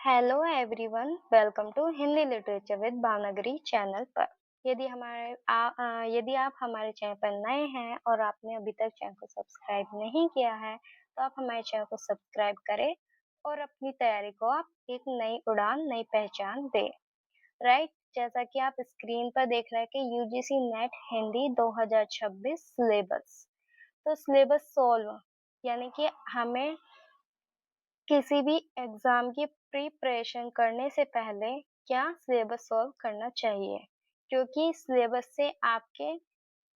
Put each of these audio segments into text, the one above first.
Hello everyone, welcome to Hindi literature with Bhavnagari channel पर। यदि आप हमारे चैनल पर नए हैं और आपने अभी तक चैनल को सब्सक्राइब नहीं किया है तो आप हमारे चैनल को सब्सक्राइब करें और अपनी तैयारी को आप एक नई उड़ान, नई पहचान दें। राइट, जैसा कि आप स्क्रीन पर देख रहे हैं कि यूजीसी नेट हिंदी 2026 सिलेबस। तो सिलेबस सोल्व यानी कि हमें किसी भी एग्जाम की प्रिपरेशन करने से पहले क्या सिलेबस सॉल्व करना चाहिए, क्योंकि सिलेबस से आपके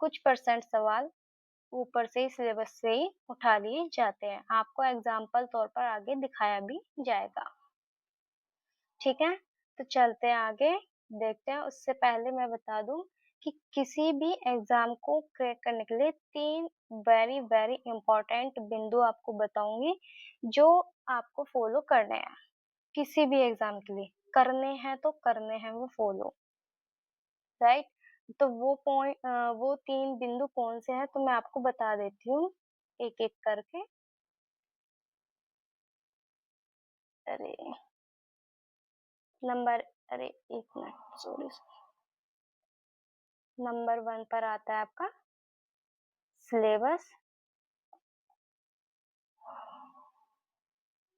कुछ परसेंट सवाल ऊपर से ही सिलेबस से ही उठा लिए जाते हैं। आपको एग्जाम्पल तौर पर आगे दिखाया भी जाएगा। ठीक है, तो चलते हैं आगे, देखते हैं। उससे पहले मैं बता दूं कि किसी भी एग्जाम को क्रैक करने के लिए 3 वेरी वेरी इंपॉर्टेंट बिंदु आपको बताऊंगी जो आपको फॉलो करने हैं। किसी भी एग्जाम के लिए करने हैं तो करने हैं वो फॉलो। राइट, तो वो 3 बिंदु कौन से हैं तो मैं आपको बता देती हूँ एक एक करके। अरे नंबर अरे एक मिनट, सॉरी। नंबर 1 पर आता है आपका सिलेबस।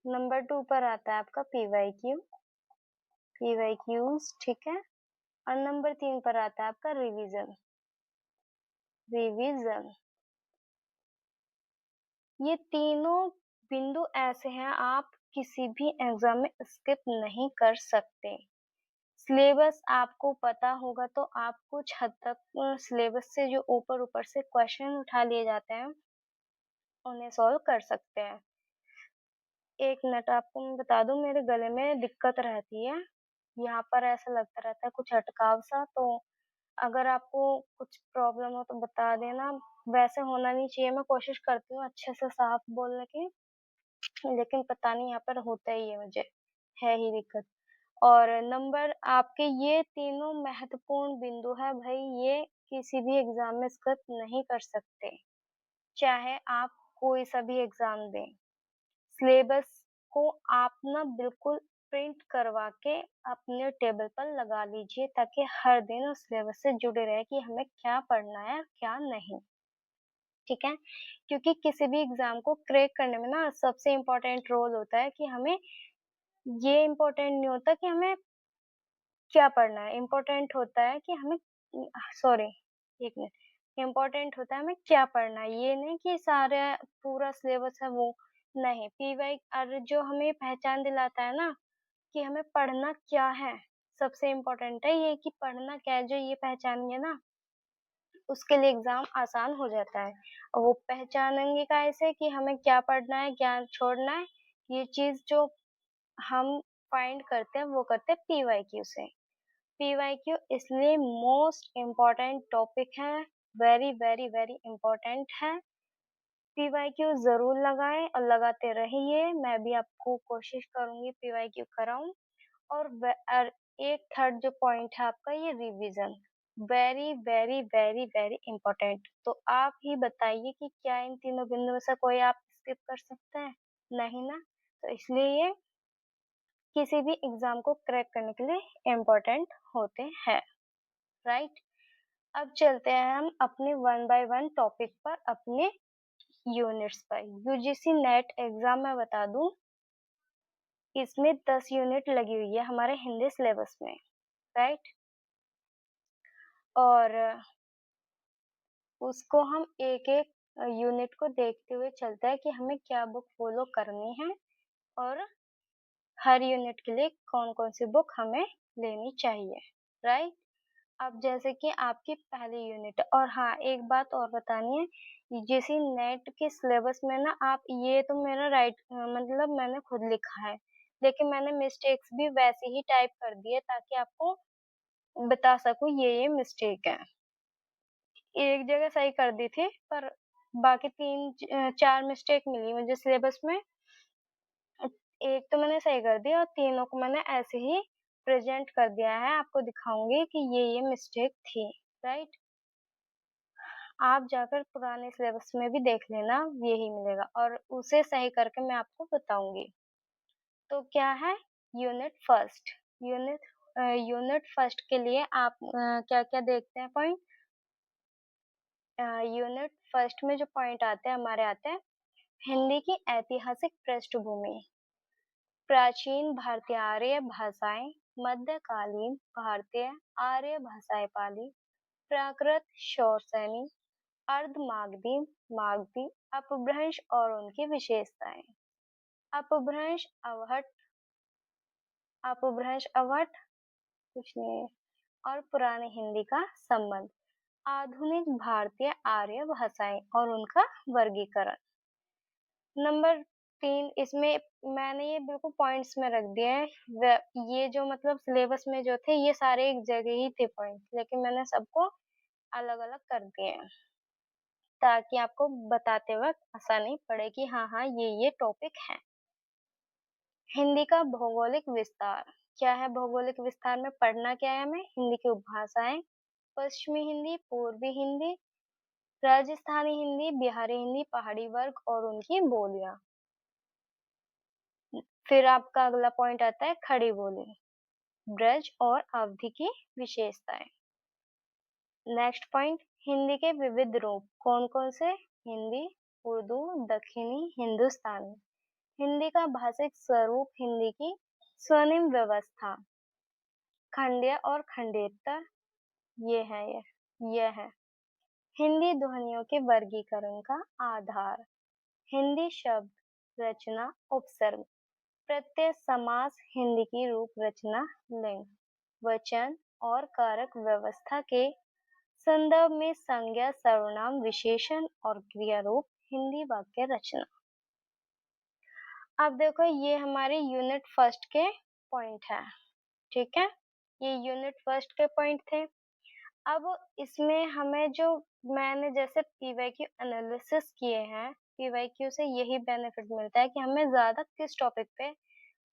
नंबर 2 पर आता है आपका पीवाईक्यूज, ठीक है। और नंबर 3 पर आता है आपका रिवीजन। ये तीनों बिंदु ऐसे हैं, आप किसी भी एग्जाम में स्किप नहीं कर सकते। सिलेबस आपको पता होगा तो आप कुछ हद तक सिलेबस से जो ऊपर ऊपर से क्वेश्चन उठा लिए जाते हैं उन्हें सॉल्व कर सकते हैं। एक मिनट, आपको मैं बता दूं, मेरे गले में दिक्कत रहती है, यहाँ पर ऐसा लगता रहता है कुछ अटकाव सा। तो अगर आपको कुछ प्रॉब्लम हो तो बता देना। वैसे होना नहीं चाहिए, मैं कोशिश करती हूँ अच्छे से साफ बोलने की, लेकिन पता नहीं यहाँ पर होता ही है, मुझे है ही दिक्कत। और नंबर आपके ये तीनों महत्वपूर्ण बिंदु है भाई, ये किसी भी एग्जाम में स्किप नहीं कर सकते, चाहे आप कोई सा भी एग्जाम दें। सिलेबस को आप ना बिल्कुल प्रिंट करवा के अपने टेबल पर लगा लीजिए, ताकि हर दिन उस सिलेबस से जुड़े रहे कि हमें क्या पढ़ना है क्या नहीं। ठीक है, क्योंकि किसी भी एग्जाम को क्रैक करने में ना सबसे इम्पोर्टेंट रोल होता है कि हमें, ये इम्पोर्टेंट नहीं होता कि हमें क्या पढ़ना है, इम्पोर्टेंट होता है कि हमें, सॉरी एक मिनट, इम्पोर्टेंट होता है हमें क्या पढ़ना है, ये नहीं कि सारे पूरा सिलेबस है वो नहीं। पीवाई और जो हमें पहचान दिलाता है ना कि हमें पढ़ना क्या है, सबसे इम्पोर्टेंट है ये कि पढ़ना क्या है। जो ये पहचानेंगे ना उसके लिए एग्जाम आसान हो जाता है। और वो पहचानेंगे कैसे कि हमें क्या पढ़ना है क्या छोड़ना है, ये चीज जो हम फाइंड करते हैं वो करते हैं पीवाईक्यू से। पीवाईक्यू इसलिए मोस्ट इम्पॉर्टेंट टॉपिक है, वेरी वेरी वेरी इम्पोर्टेंट है। पीवाईक्यू जरूर लगाएं और लगाते रहिए, मैं भी आपको कोशिश करूंगी पीवाईक्यू कराऊं। और एक थर्ड जो पॉइंट है आपका, ये revision, very very very very important. तो आप ही बताइए कि क्या इन तीनों बिंदु में से कोई आप स्किप कर सकते हैं? नहीं ना, तो इसलिए ये किसी भी एग्जाम को क्रैक करने के लिए इम्पोर्टेंट होते हैं। राइट, अब चलते हैं हम अपने 1 बाय 1 टॉपिक पर, अपने यूनिट्स पर। यूजीसी नेट एग्जाम में बता दूं, इसमें 10 यूनिट लगी हुई है हमारे हिंदी सिलेबस में। राइट, और उसको हम एक एक यूनिट को देखते हुए चलता है कि हमें क्या बुक फॉलो करनी है और हर यूनिट के लिए कौन कौन सी बुक हमें लेनी चाहिए। राइट, अब जैसे कि आपकी पहली यूनिट, और हाँ एक बात और बतानी है, यूजीसी नेट के सिलेबस में ना, आप ये तो मेरा मतलब मैंने खुद लिखा है, लेकिन मैंने मिस्टेक्स भी वैसे ही टाइप कर दिए ताकि आपको बता सकूं ये मिस्टेक है। एक जगह सही कर दी थी, पर बाकी 4 मिस्टेक मिली मुझे सिलेबस में। एक तो मैंने सही कर दी और तीनों को मैंने ऐसे ही प्रेजेंट कर दिया है, आपको दिखाऊंगी कि ये मिस्टेक थी। राइट, आप जाकर पुराने सिलेबस में भी देख लेना, यही मिलेगा और उसे सही करके मैं आपको बताऊंगी। तो क्या है, यूनिट फर्स्ट। यूनिट फर्स्ट के लिए आप क्या क्या देखते हैं पॉइंट। यूनिट फर्स्ट में जो पॉइंट आते हैं हमारे आते हैं हिंदी की ऐतिहासिक पृष्ठभूमि, प्राचीन भारतीय आर्य भाषाएं, मध्यकालीन भारतीय आर्य भाषाएं पाली, प्राकृत शौरसेनी, अर्धमागधी, मागधी, अपभ्रंश और उनकी विशेषताएं। अपभ्रंश अवहट कुछ नहीं है। और पुराने हिंदी का संबंध, आधुनिक भारतीय आर्य भाषाएं और उनका वर्गीकरण। नंबर 3 इसमें मैंने ये बिल्कुल पॉइंट्स में रख दिए हैं। ये जो मतलब सिलेबस में जो थे ये सारे एक जगह ही थे पॉइंट, लेकिन मैंने सबको अलग अलग कर दिए हैं ताकि आपको बताते वक्त आसानी पड़े कि हाँ हाँ ये टॉपिक है। हिंदी का भौगोलिक विस्तार क्या है। भौगोलिक विस्तार में पढ़ना क्या है हमें, हिंदी की उपभाषाएं, पश्चिमी हिंदी, पूर्वी हिंदी, राजस्थानी हिंदी, बिहारी हिंदी, पहाड़ी वर्ग और उनकी बोलियां। फिर आपका अगला पॉइंट आता है खड़ी बोली, ब्रज और अवधि की विशेषताएं। नेक्स्ट पॉइंट हिंदी के विविध रूप कौन कौन से, हिंदी, उर्दू, दक्षिणी, हिंदुस्तानी। हिंदी का भाषिक स्वरूप, हिंदी की स्वर्णिम व्यवस्था, खंड्य और खंडेतर, ये है। हिंदी ध्वनियों के वर्गीकरण का आधार, हिंदी शब्द रचना, उपसर्ग, प्रत्यय, समास, हिंदी की रूप रचना, लिंग, वचन और कारक व्यवस्था के संदर्भ में संज्ञा, सर्वनाम, विशेषण और क्रिया रूप, हिंदी वाक्य रचना। अब देखो ये हमारे यूनिट फर्स्ट के पॉइंट है, ठीक है, ये यूनिट फर्स्ट के पॉइंट थे। अब इसमें हमें जो मैंने जैसे पीवाईक्यू एनालिसिस किए हैं, पीवाईक्यू से यही बेनिफिट मिलता है कि हमें ज्यादा किस टॉपिक पे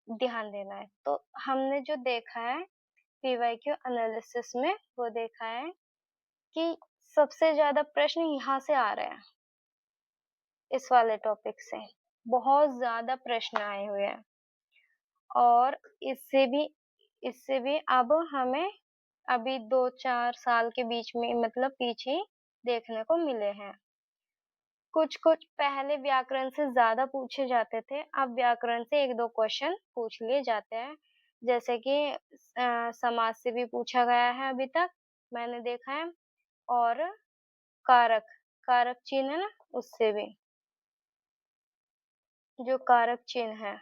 ध्यान देना है। तो हमने जो देखा है पीवाईक्यू एनालिसिस में वो देखा है कि सबसे ज्यादा प्रश्न यहाँ से आ रहे हैं, इस वाले टॉपिक से बहुत ज्यादा प्रश्न आए हुए हैं। और इससे भी अब हमें अभी 2-4 साल के बीच में मतलब पीछे देखने को मिले हैं। कुछ पहले व्याकरण से ज्यादा पूछे जाते थे, अब व्याकरण से 1-2 क्वेश्चन पूछ लिए जाते हैं। जैसे कि समास से भी पूछा गया है अभी तक मैंने देखा है, और कारक चिन्ह है ना, उससे भी जो कारक चिन्ह है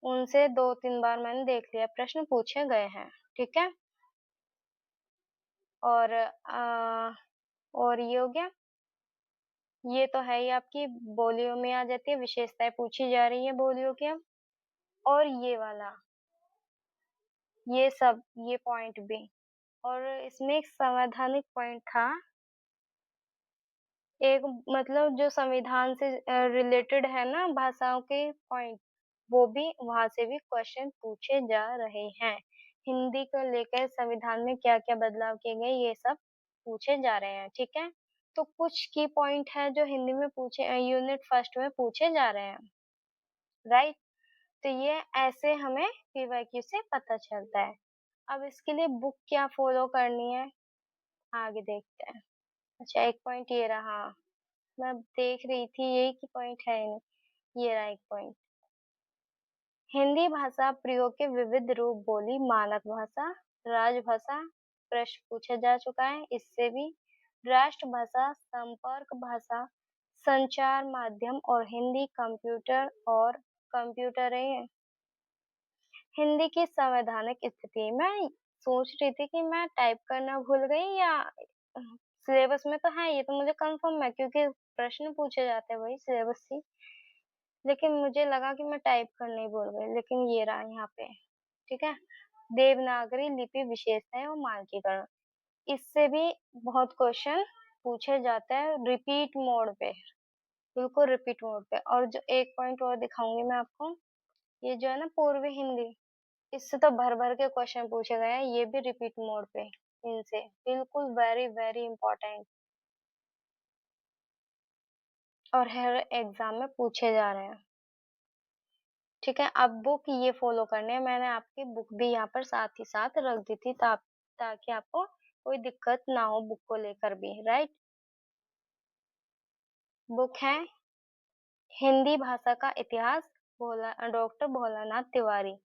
उनसे 2-3 बार मैंने देख लिया, प्रश्न पूछे गए हैं, ठीक है। और ये हो गया, ये तो है ही आपकी बोलियों में आ जाती है, विशेषताएं पूछी जा रही है बोलियों की। और ये वाला ये पॉइंट भी, और इसमें एक संवैधानिक पॉइंट था, एक मतलब जो संविधान से रिलेटेड है ना भाषाओं के पॉइंट, वो भी वहां से भी क्वेश्चन पूछे जा रहे हैं। हिंदी को लेकर संविधान में क्या क्या बदलाव किए गए ये सब पूछे जा रहे हैं, ठीक है। तो कुछ की पॉइंट है जो हिंदी में पूछे यूनिट फर्स्ट में पूछे जा रहे हैं, राइट। तो ये ऐसे हमें पीवाईक्यू से पता चलता है। अब इसके लिए बुक क्या फॉलो करनी है आगे देखते हैं। अच्छा एक पॉइंट ये रहा, मैं देख रही थी यही की पॉइंट है नहीं, ये रहा एक पॉइंट। हिंदी भाषा प्रयोग के विविध रूप, बोली, मानक भाषा, राजभाषा, प्रश्न पूछा जा चुका है इससे भी, राष्ट्रभाषा, संपर्क भाषा, संचार माध्यम और हिंदी कंप्यूटर और कंप्यूटरें। हिंदी की संवैधानिक स्थिति, मैं सोच रही थी कि मैं टाइप करना भूल गई या सिलेबस में तो है, ये तो मुझे कंफर्म है क्योंकि प्रश्न पूछे जाते हैं वही सिलेबस से, लेकिन मुझे लगा कि मैं टाइप करने ही भूल गई, लेकिन ये रहा यहाँ पे, ठीक है। देवनागरी लिपि विशेषताएं और मानकीकरण, इससे भी बहुत क्वेश्चन पूछे जाते हैं रिपीट मोड पे, बिल्कुल रिपीट मोड पे। और जो एक पॉइंट और दिखाऊंगी मैं आपको, ये जो है ना पूर्वी हिंदी, इससे तो भर भर के क्वेश्चन पूछे गए हैं, ये भी रिपीट मोड पे, इनसे बिल्कुल वेरी वेरी इंपॉर्टेंट और हर एग्जाम में पूछे जा रहे हैं, ठीक है, अब बुक ये फॉलो करने हैं। मैंने आपकी बुक भी यहाँ पर साथ ही साथ रख दी थी ताकि आपको कोई दिक्कत ना हो बुक को लेकर भी, राइट। बुक है हिंदी भाषा का इतिहास, डॉक्टर भोलानाथ तिवारी।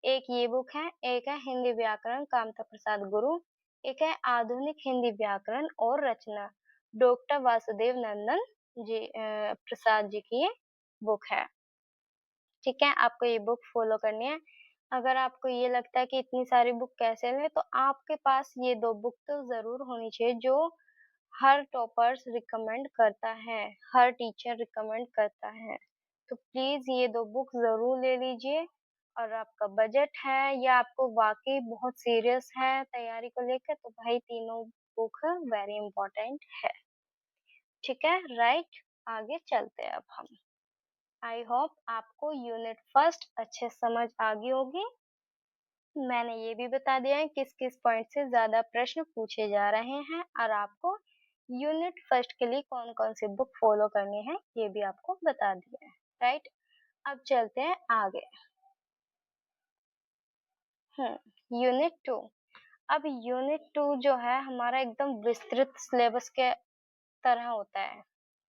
एक ये बुक है, एक है हिंदी व्याकरण कामता प्रसाद गुरु, एक है आधुनिक हिंदी व्याकरण और रचना, डॉक्टर वासुदेव नंदन जी प्रसाद जी की ये बुक है। ठीक है, आपको ये बुक फॉलो करनी है। अगर आपको ये लगता है कि इतनी सारी बुक कैसे लें, तो आपके पास ये 2 बुक तो ज़रूर होनी चाहिए जो हर टॉपर्स रिकमेंड करता है, हर टीचर रिकमेंड करता है। तो प्लीज़ ये 2 बुक ज़रूर ले लीजिए। और आपका बजट है या आपको वाक़ई बहुत सीरियस है तैयारी को लेकर, तो भाई तीनों बुक वेरी इम्पोर्टेंट है। ठीक है, राइट? आगे चलते हैं अब हम। आई होप आपको यूनिट फर्स्ट अच्छे समझ आ गई होगी। मैंने ये भी बता दिया है किस किस पॉइंट से ज्यादा प्रश्न पूछे जा रहे हैं और आपको यूनिट फर्स्ट के लिए कौन कौन सी बुक फॉलो करनी है ये भी आपको बता दिया है, राइट। अब चलते हैं आगे। Unit two. अब यूनिट टू जो है हमारा एकदम विस्तृत सिलेबस के तरह होता है।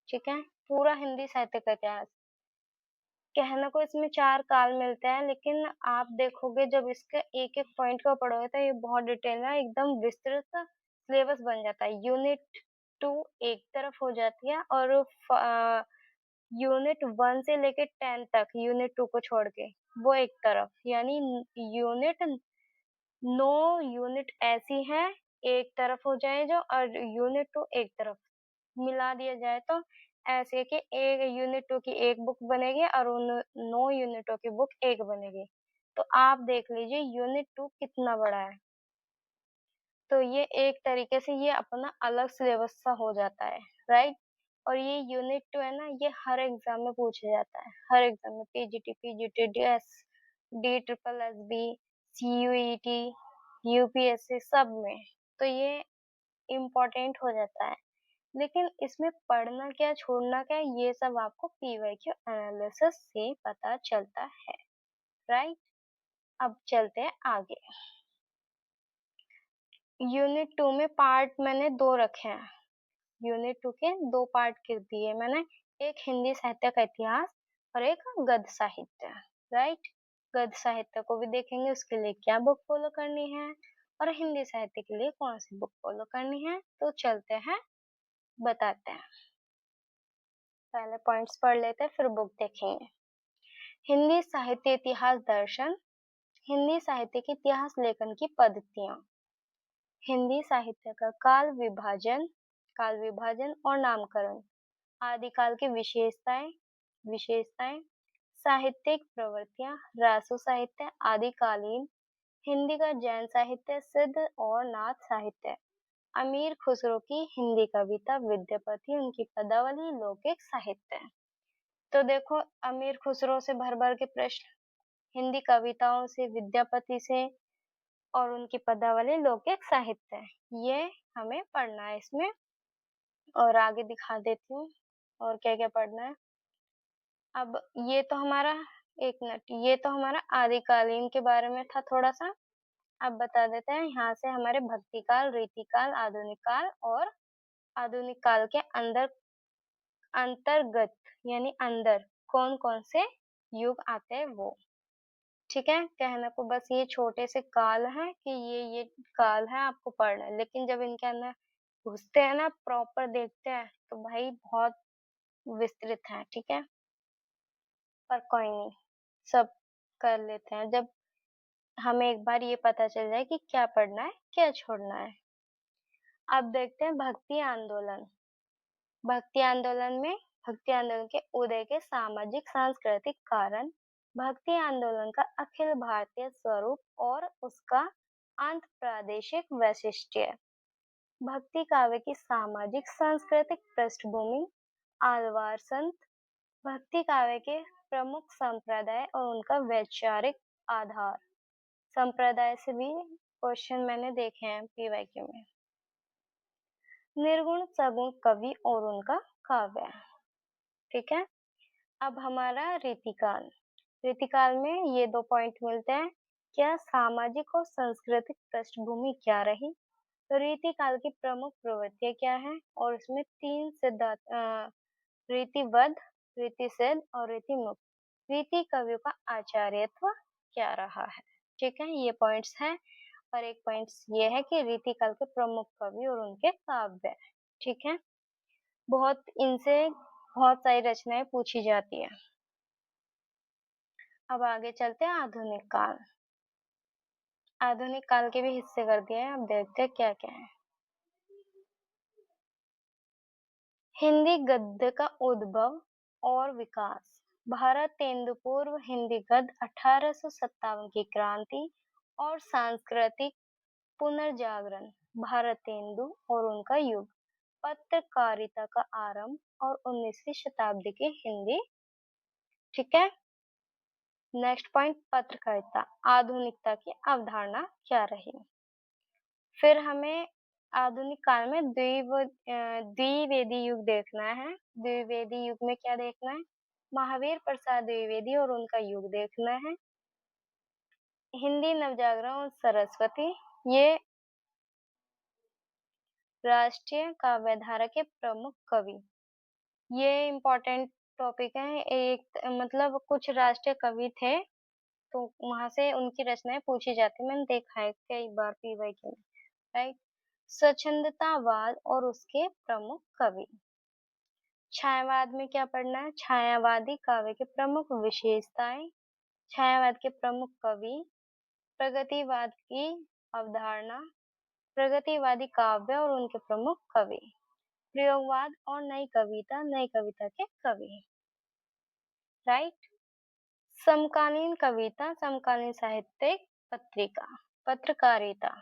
ठीक है, पूरा हिंदी साहित्य का इतिहास। कहने को इसमें 4 काल मिलते हैं, लेकिन आप देखोगे जब इसके एक-एक पॉइंट को पढ़ोगे तो ये बहुत डिटेल में एकदम विस्तृत सिलेबस बन जाता है। यूनिट 2 एक तरफ हो जाती है और यूनिट 1 से लेके 10 तक यूनिट 2 को छोड़ के वो एक तरफ, यानी यूनिट 9 यूनिट ऐसी हैं एक तरफ हो जाए जो, और यूनिट 2 एक तरफ मिला दिया जाए तो ऐसे कि एक यूनिट 2 की एक बुक बनेगी और उन 9 यूनिटों की बुक एक बनेगी। तो आप देख लीजिए यूनिट 2 कितना बड़ा है। तो ये एक तरीके से ये अपना अलग सिलेबस सा हो जाता है, राइट। और ये यूनिट 2 है ना, ये हर एग्जाम में पूछा जाता है, हर एग्जाम में PGT, PGT-DS, D triple SB, CUET, UPSC सब में। तो ये इम्पोर्टेंट हो जाता है। लेकिन इसमें पढ़ना क्या छोड़ना क्या ये सब आपको पीवाईक्यू एनालिसिस से पता चलता है, राइट। अब चलते हैं आगे। यूनिट 2 में पार्ट मैंने 2 रखे हैं। यूनिट 2 के 2 पार्ट कर दिए मैंने, एक हिंदी साहित्य का इतिहास और एक गद्य साहित्य, राइट। गद्य साहित्य को भी देखेंगे उसके लिए क्या बुक फॉलो करनी है और हिंदी साहित्य के लिए कौन सी बुक फॉलो करनी है। तो चलते हैं बताते हैं। पहले पॉइंट्स पढ़ लेते हैं फिर बुक देखेंगे। हिंदी साहित्य इतिहास दर्शन, हिंदी साहित्य के इतिहास लेखन की पद्धतियां, हिंदी साहित्य का काल विभाजन और नामकरण, आदिकाल की विशेषताएं, साहित्यिक प्रवृत्तियां, रासो साहित्य, आदिकालीन हिंदी का जैन साहित्य, सिद्ध और नाथ साहित्य, अमीर खुसरो की हिंदी कविता, विद्यापति उनकी पदावली, लौकिक साहित्य। तो देखो अमीर खुसरो से भर भर के प्रश्न, हिंदी कविताओं से, विद्यापति से और उनकी पदावली, लौकिक साहित्य, ये हमें पढ़ना है इसमें। और आगे दिखा देती हूँ और क्या क्या पढ़ना है। अब ये तो हमारा, एक मिनट, ये तो हमारा आदिकालीन के बारे में था थोड़ा सा। अब बता देते हैं यहाँ से हमारे भक्ति काल, रीति काल, आधुनिक काल और आधुनिक काल के अंतर्गत यानी अंदर कौन कौन से युग आते हैं वो। ठीक है, कहने को बस ये छोटे से काल हैं कि ये काल है आपको पढ़ना है, लेकिन जब इनके अंदर घुसते हैं ना, प्रॉपर देखते हैं तो भाई बहुत विस्तृत है। ठीक है, पर कोई नहीं, सब कर लेते हैं जब हमें एक बार ये पता चल जाए कि क्या पढ़ना है क्या छोड़ना है। अब देखते हैं भक्ति आंदोलन। भक्ति आंदोलन में भक्ति आंदोलन के उदय के सामाजिक सांस्कृतिक कारण, भक्ति आंदोलन का अखिल भारतीय स्वरूप और उसका अंत प्रादेशिक वैशिष्ट्य, भक्ति काव्य की सामाजिक सांस्कृतिक पृष्ठभूमि, आलवार संत, भक्ति काव्य के प्रमुख संप्रदाय और उनका वैचारिक आधार। संप्रदाय से भी क्वेश्चन मैंने देखे हैं पीवाईक्यू में। निर्गुण सगुण कवि और उनका काव्य। ठीक है, अब हमारा रीतिकाल। रीतिकाल में ये 2 पॉइंट मिलते हैं। क्या सामाजिक और सांस्कृतिक पृष्ठभूमि क्या रही? तो रीतिकाल की प्रमुख प्रवृत्तियाँ क्या हैं? और इसमें 3 सिद्धांत रीतिबद्ध, रीतिसिद्ध और रीतिमुक्त। रीति कवियों का आचार्यत्व क्या रहा है? ठीक है, ये पॉइंट्स हैं। और एक पॉइंट्स ये है कि रीतिकाल के प्रमुख कवि और उनके काव्य। ठीक है, बहुत इनसे बहुत सारी रचनाएं पूछी जाती है। अब आगे चलते हैं आधुनिक काल। आधुनिक काल के भी हिस्से कर दिए हैं, अब देखते हैं क्या क्या है। हिंदी गद्य का उद्भव और विकास। भारतेंदु पूर्व हिंदी गद्य 1857 की क्रांति और सांस्कृतिक पुनर्जागरण। भारतेंदु और उनका युग। पत्रकारिता का आरंभ और 19वीं शताब्दी की हिंदी। ठीक है, नेक्स्ट पॉइंट पत्रकारिता। आधुनिकता की अवधारणा क्या रही? फिर हमें आधुनिक काल में द्विवेदी युग देखना है। द्विवेदी युग में क्या देखना है? महावीर प्रसाद द्विवेदी और उनका युग देखना है। हिंदी नवजागरण और सरस्वती, ये राष्ट्रीय काव्यधारा के प्रमुख कवि। ये इम्पोर्टेंट टॉपिक है। एक मतलब कुछ राष्ट्रीय कवि थे, तो वहां से उनकी रचनाएं पूछी जाती, मैंने देखा है कई बार पीवाई के में। राइट। स्वच्छंदतावाद और उसके प्रमुख कवि। छायावाद में क्या पढ़ना है? छायावादी काव्य के प्रमुख विशेषताएं, छायावाद के प्रमुख कवि, प्रगतिवाद की अवधारणा, प्रगतिवादी काव्य और उनके प्रमुख कवि, प्रयोगवाद और नई कविता के कवि। राइट। समकालीन कविता, समकालीन साहित्यिक पत्रिका, पत्रकारिता।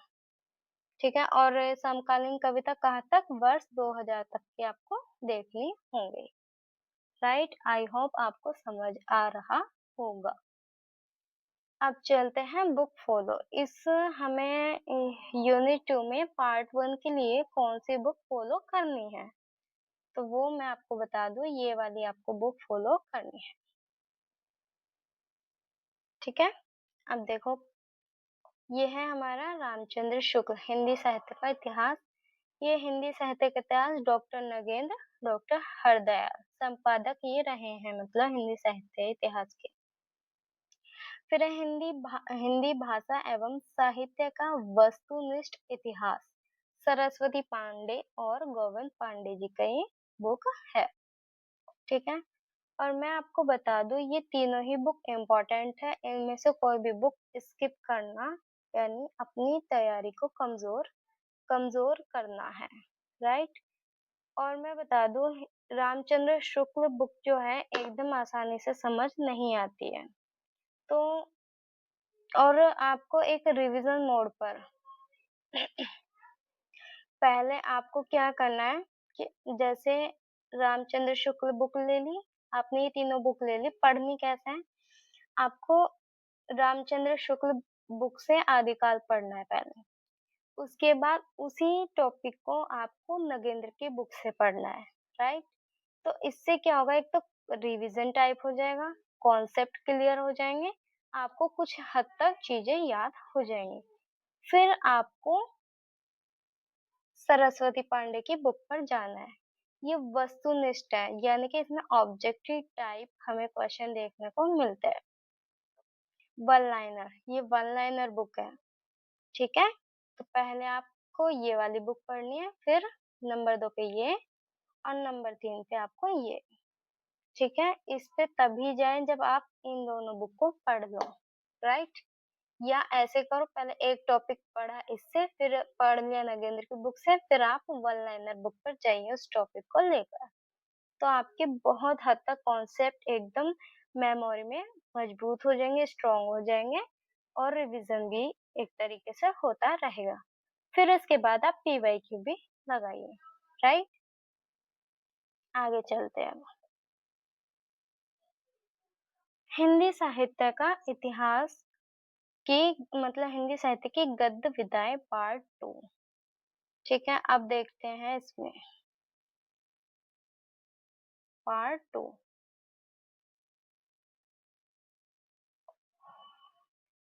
ठीक है, और समकालीन कविता कहाँ तक? वर्ष 2000 तक की आपको देखनी होंगी। राइट, आई होप आपको समझ आ रहा होगा। अब चलते हैं बुक फॉलो। इस हमें यूनिट 2 में पार्ट 1 के लिए कौन सी बुक फॉलो करनी है, तो वो मैं आपको बता दूं, ये वाली आपको बुक फॉलो करनी है। ठीक है, अब देखो, ये है हमारा रामचंद्र शुक्ल हिंदी साहित्य का इतिहास। ये हिंदी साहित्य का इतिहास डॉक्टर नगेंद्र, डॉक्टर हरदयाल संपादक ये रहे हैं, मतलब हिंदी साहित्य इतिहास के। फिर है हिंदी भाषा एवं साहित्य का वस्तुनिष्ठ इतिहास, सरस्वती पांडे और गोविंद पांडे जी का ये बुक है। ठीक है, और मैं आपको बता दूं, ये तीनों ही बुक इम्पोर्टेंट है। इनमें से कोई भी बुक स्किप करना यानी अपनी तैयारी को कमजोर करना है। राइट। और मैं बता दूं, रामचंद्र शुक्ल बुक जो है एकदम आसानी से समझ नहीं आती है, तो और आपको एक रिवीजन मोड पर पहले आपको क्या करना है कि जैसे रामचंद्र शुक्ल बुक ले ली, आपने ये तीनों बुक ले ली, पढ़नी कैसे है? आपको रामचंद्र शुक्ल बुक से आदिकाल पढ़ना है पहले, उसके बाद उसी टॉपिक को आपको नगेंद्र की बुक से पढ़ना है। राइट। तो इससे क्या होगा, एक तो रिवीजन टाइप हो जाएगा, कॉन्सेप्ट क्लियर हो जाएंगे, आपको कुछ हद तक चीजें याद हो जाएंगी। फिर आपको सरस्वती पांडे की बुक पर जाना है। ये वस्तुनिष्ठ है, यानी कि इसमें ऑब्जेक्टिव टाइप हमें क्वेश्चन देखने को मिलते हैं। वन लाइनर, ये वन लाइनर बुक है। ठीक है, तो पहले आपको ये वाली बुक पढ़नी है, फिर नंबर 2 पे ये और नंबर 3 पे आपको ये। ठीक है, इस पे तभी जाएं जब आप इन दोनों बुक को पढ़ लो। राइट। या ऐसे करो, पहले एक टॉपिक पढ़ा इससे, फिर पढ़ लिया नगेंद्र की बुक से, फिर आप वन लाइनर बुक पर जाइए उस टॉपिक को लेकर। तो आपके बहुत हद तक कॉन्सेप्ट एकदम मेमोरी में मजबूत हो जाएंगे, स्ट्रॉन्ग हो जाएंगे, और रिवीजन भी एक तरीके से होता रहेगा। फिर इसके बाद आप पीवाईक्यू भी लगाइए। राइट, आगे चलते हैं। हिंदी साहित्य का इतिहास की मतलब हिंदी साहित्य की गद्य विधाएं पार्ट 2। ठीक है, अब देखते हैं इसमें पार्ट 2।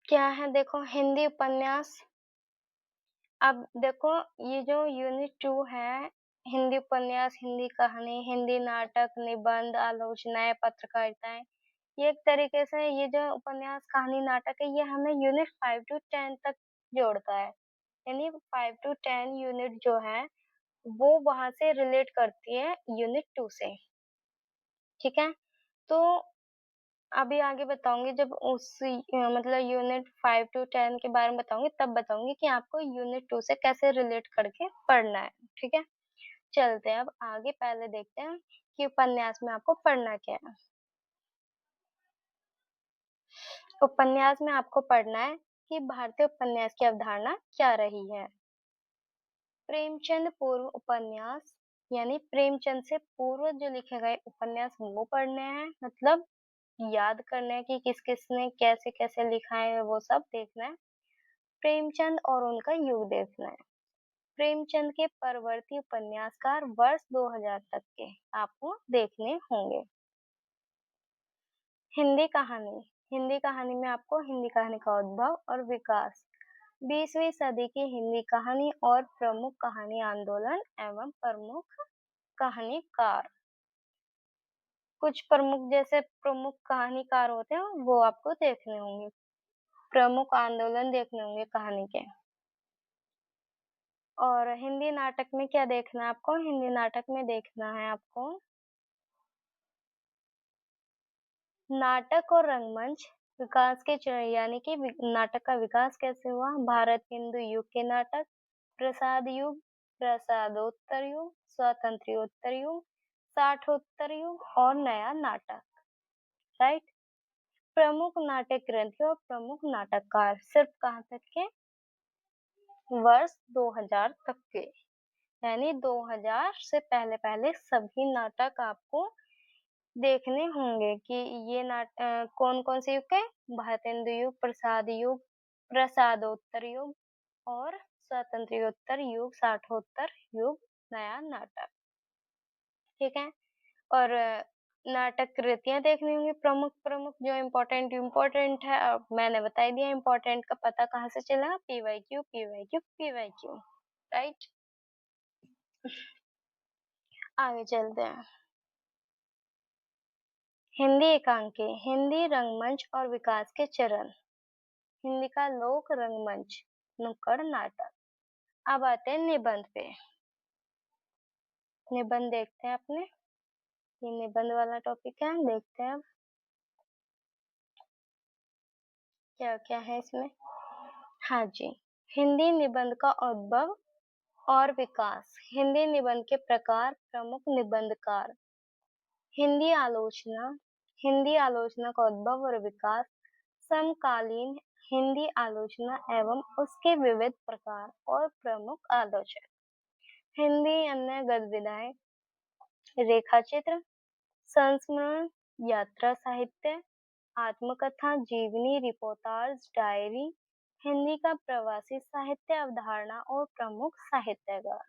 क्या है देखो हिंदी उपन्यास। अब देखो ये जो यूनिट 2 है, हिंदी उपन्यास, हिंदी कहानी, हिंदी नाटक, निबंध, आलोचनाएँ, पत्रकारिताएँ, ये एक तरीके से ये जो उपन्यास, कहानी, नाटक है, ये हमें यूनिट 5 टू 10 तक जोड़ता है। यानी 5 टू 10 यूनिट जो है, वो वहाँ से रिलेट करती है यूनिट 2 से, ठीक है? तो अभी आगे बताऊँगी जब मतलब यूनिट 5 टू 10 के बारे में बताऊँगी, तब बताऊँगी कि आपको यूनिट 2 से कैसे रिलेट करके पढ़ना है, ठीक है? चलते हैं अब आगे, पहले देखते हैं कि उपन्यास में आपको पढ़ना क्या है। उपन्यास में आपको पढ़ना है कि भारतीय उपन्यास की अवधारणा क्या रही है। प्रेमचंद पूर्व उपन्यास यानी प्रेमचंद से पूर्व जो लिखे गए उपन्यास वो पढ़ने हैं, मतलब याद करना है कि किस-किस ने कैसे-कैसे लिखा है, वो सब देखना है। प्रेमचंद और उनका युग देखना है। प्रेमचंद के परवर्ती उपन्यासकार वर्ष 2000 तक के आपको देखने होंगे। हिंदी कहानी। हिंदी कहानी में आपको हिंदी कहानी का उद्भव और विकास, 20वीं सदी की हिंदी कहानी और प्रमुख कहानी आंदोलन एवं प्रमुख कहानीकार। कुछ प्रमुख जैसे प्रमुख कहानीकार होते हैं वो आपको देखने होंगे। प्रमुख आंदोलन देखने होंगे कहानी के। और हिंदी नाटक में क्या देखना है आपको? हिंदी नाटक में देखना है आपको नाटक और रंगमंच विकास के यानी कि नाटक का विकास कैसे हुआ, भारत हिंदू युग के नाटक, प्रसाद युग, प्रसादोत्तर युग, स्वातंत्र्योत्तर युग, साठोत्तर युग और नया नाटक, राइट। प्रमुख नाटक ग्रंथी और प्रमुख नाटककार सिर्फ कहाँ तक के? वर्ष 2000 तक के, यानी 2000 से पहले पहले सभी नाटक आपको देखने होंगे कि ये कौन-कौन से युग के? भारतेंदु युग, प्रसाद युग, प्रसादोत्तर युग और स्वातंत्र्योत्तर युग, साठोत्तर युग, नया नाटक, ठीक है? और नाटक कृतियाँ देखनी होंगी प्रमुख-प्रमुख जो इम्पोर्टेंट इम्पोर्टेंट है। मैंने बता ही दिया इम्पोर्टेंट का पता कहाँ से चला? PYQ, PYQ, PYQ, right? आगे चलते हैं। हिंदी एकांकी, हिंदी रंगमंच और विकास के चरण, हिंदी का लोक रंगमंच, नुक्कड़ नाटक। अब आते हैं निबंध पे। निबंध देखते हैं अपने, ये निबंध वाला टॉपिक है, देखते हैं अब क्या-क्या है इसमें। हाँ जी, हिंदी निबंध का उद्भव और विकास, हिंदी निबंध के प्रकार, प्रमुख निबंधकार, हिंदी आलोचना, हिंदी आलोचना का उद्भव और विकास, समकालीन हिंदी आलोचना एवं उसके विविध प्रकार और प्रमुख आलोचक, हिंदी अन्य गद्य, रेखाचित्र, संस्मरण, यात्रा साहित्य, आत्मकथा, जीवनी, रिपोर्टाज, डायरी, हिंदी का प्रवासी साहित्य, अवधारणा और प्रमुख साहित्यकार,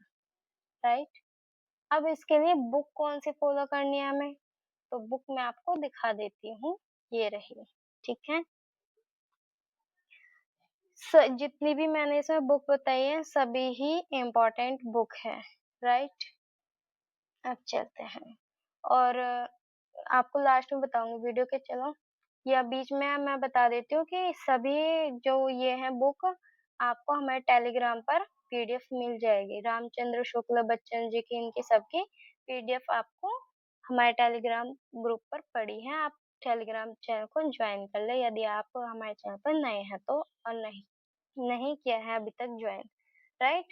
राइट। अब इसके लिए बुक कौन सी फॉलो करनी है हमें, तो बुक मैं आपको दिखा देती हूँ, ये रही, ठीक है। जितनी भी मैंने इसमें बुक बताई है सभी ही इम्पोर्टेंट बुक है, राइट। अब चलते हैं और आपको लास्ट में बताऊंगी वीडियो के, चलो या बीच में मैं बता देती हूँ कि सभी जो ये है बुक आपको हमारे टेलीग्राम पर पीडीएफ मिल जाएगी। रामचंद्र शुक्ल बच्चन जी की इनकी सबकी पीडीएफ आपको हमारे टेलीग्राम ग्रुप पर पड़ी है। आप टेलीग्राम चैनल को ज्वाइन कर ले यदि आप हमारे चैनल पर नए हैं तो, और नहीं नहीं किया है अभी तक ज्वाइन, राइट।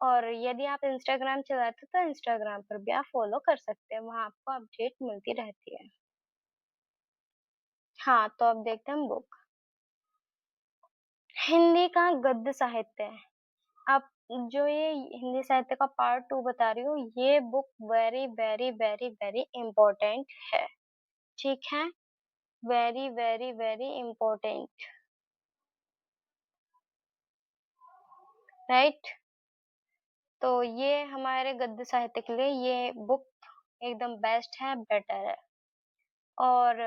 और यदि आप इंस्टाग्राम चलाते तो इंस्टाग्राम पर भी आप फॉलो कर सकते हैं, वहाँ आपको अपडेट मिलती रहती है। हाँ, तो अब देखते हैं हम बुक। हिंदी का गद्य साहित्य, अब जो ये हिंदी साहित्य का पार्ट 2 बता रही हूँ, ये book very very very very important है, ठीक है? Very very very important, right. तो ये हमारे गद्य साहित्य के लिए ये बुक एकदम बेस्ट है, बेटर है। और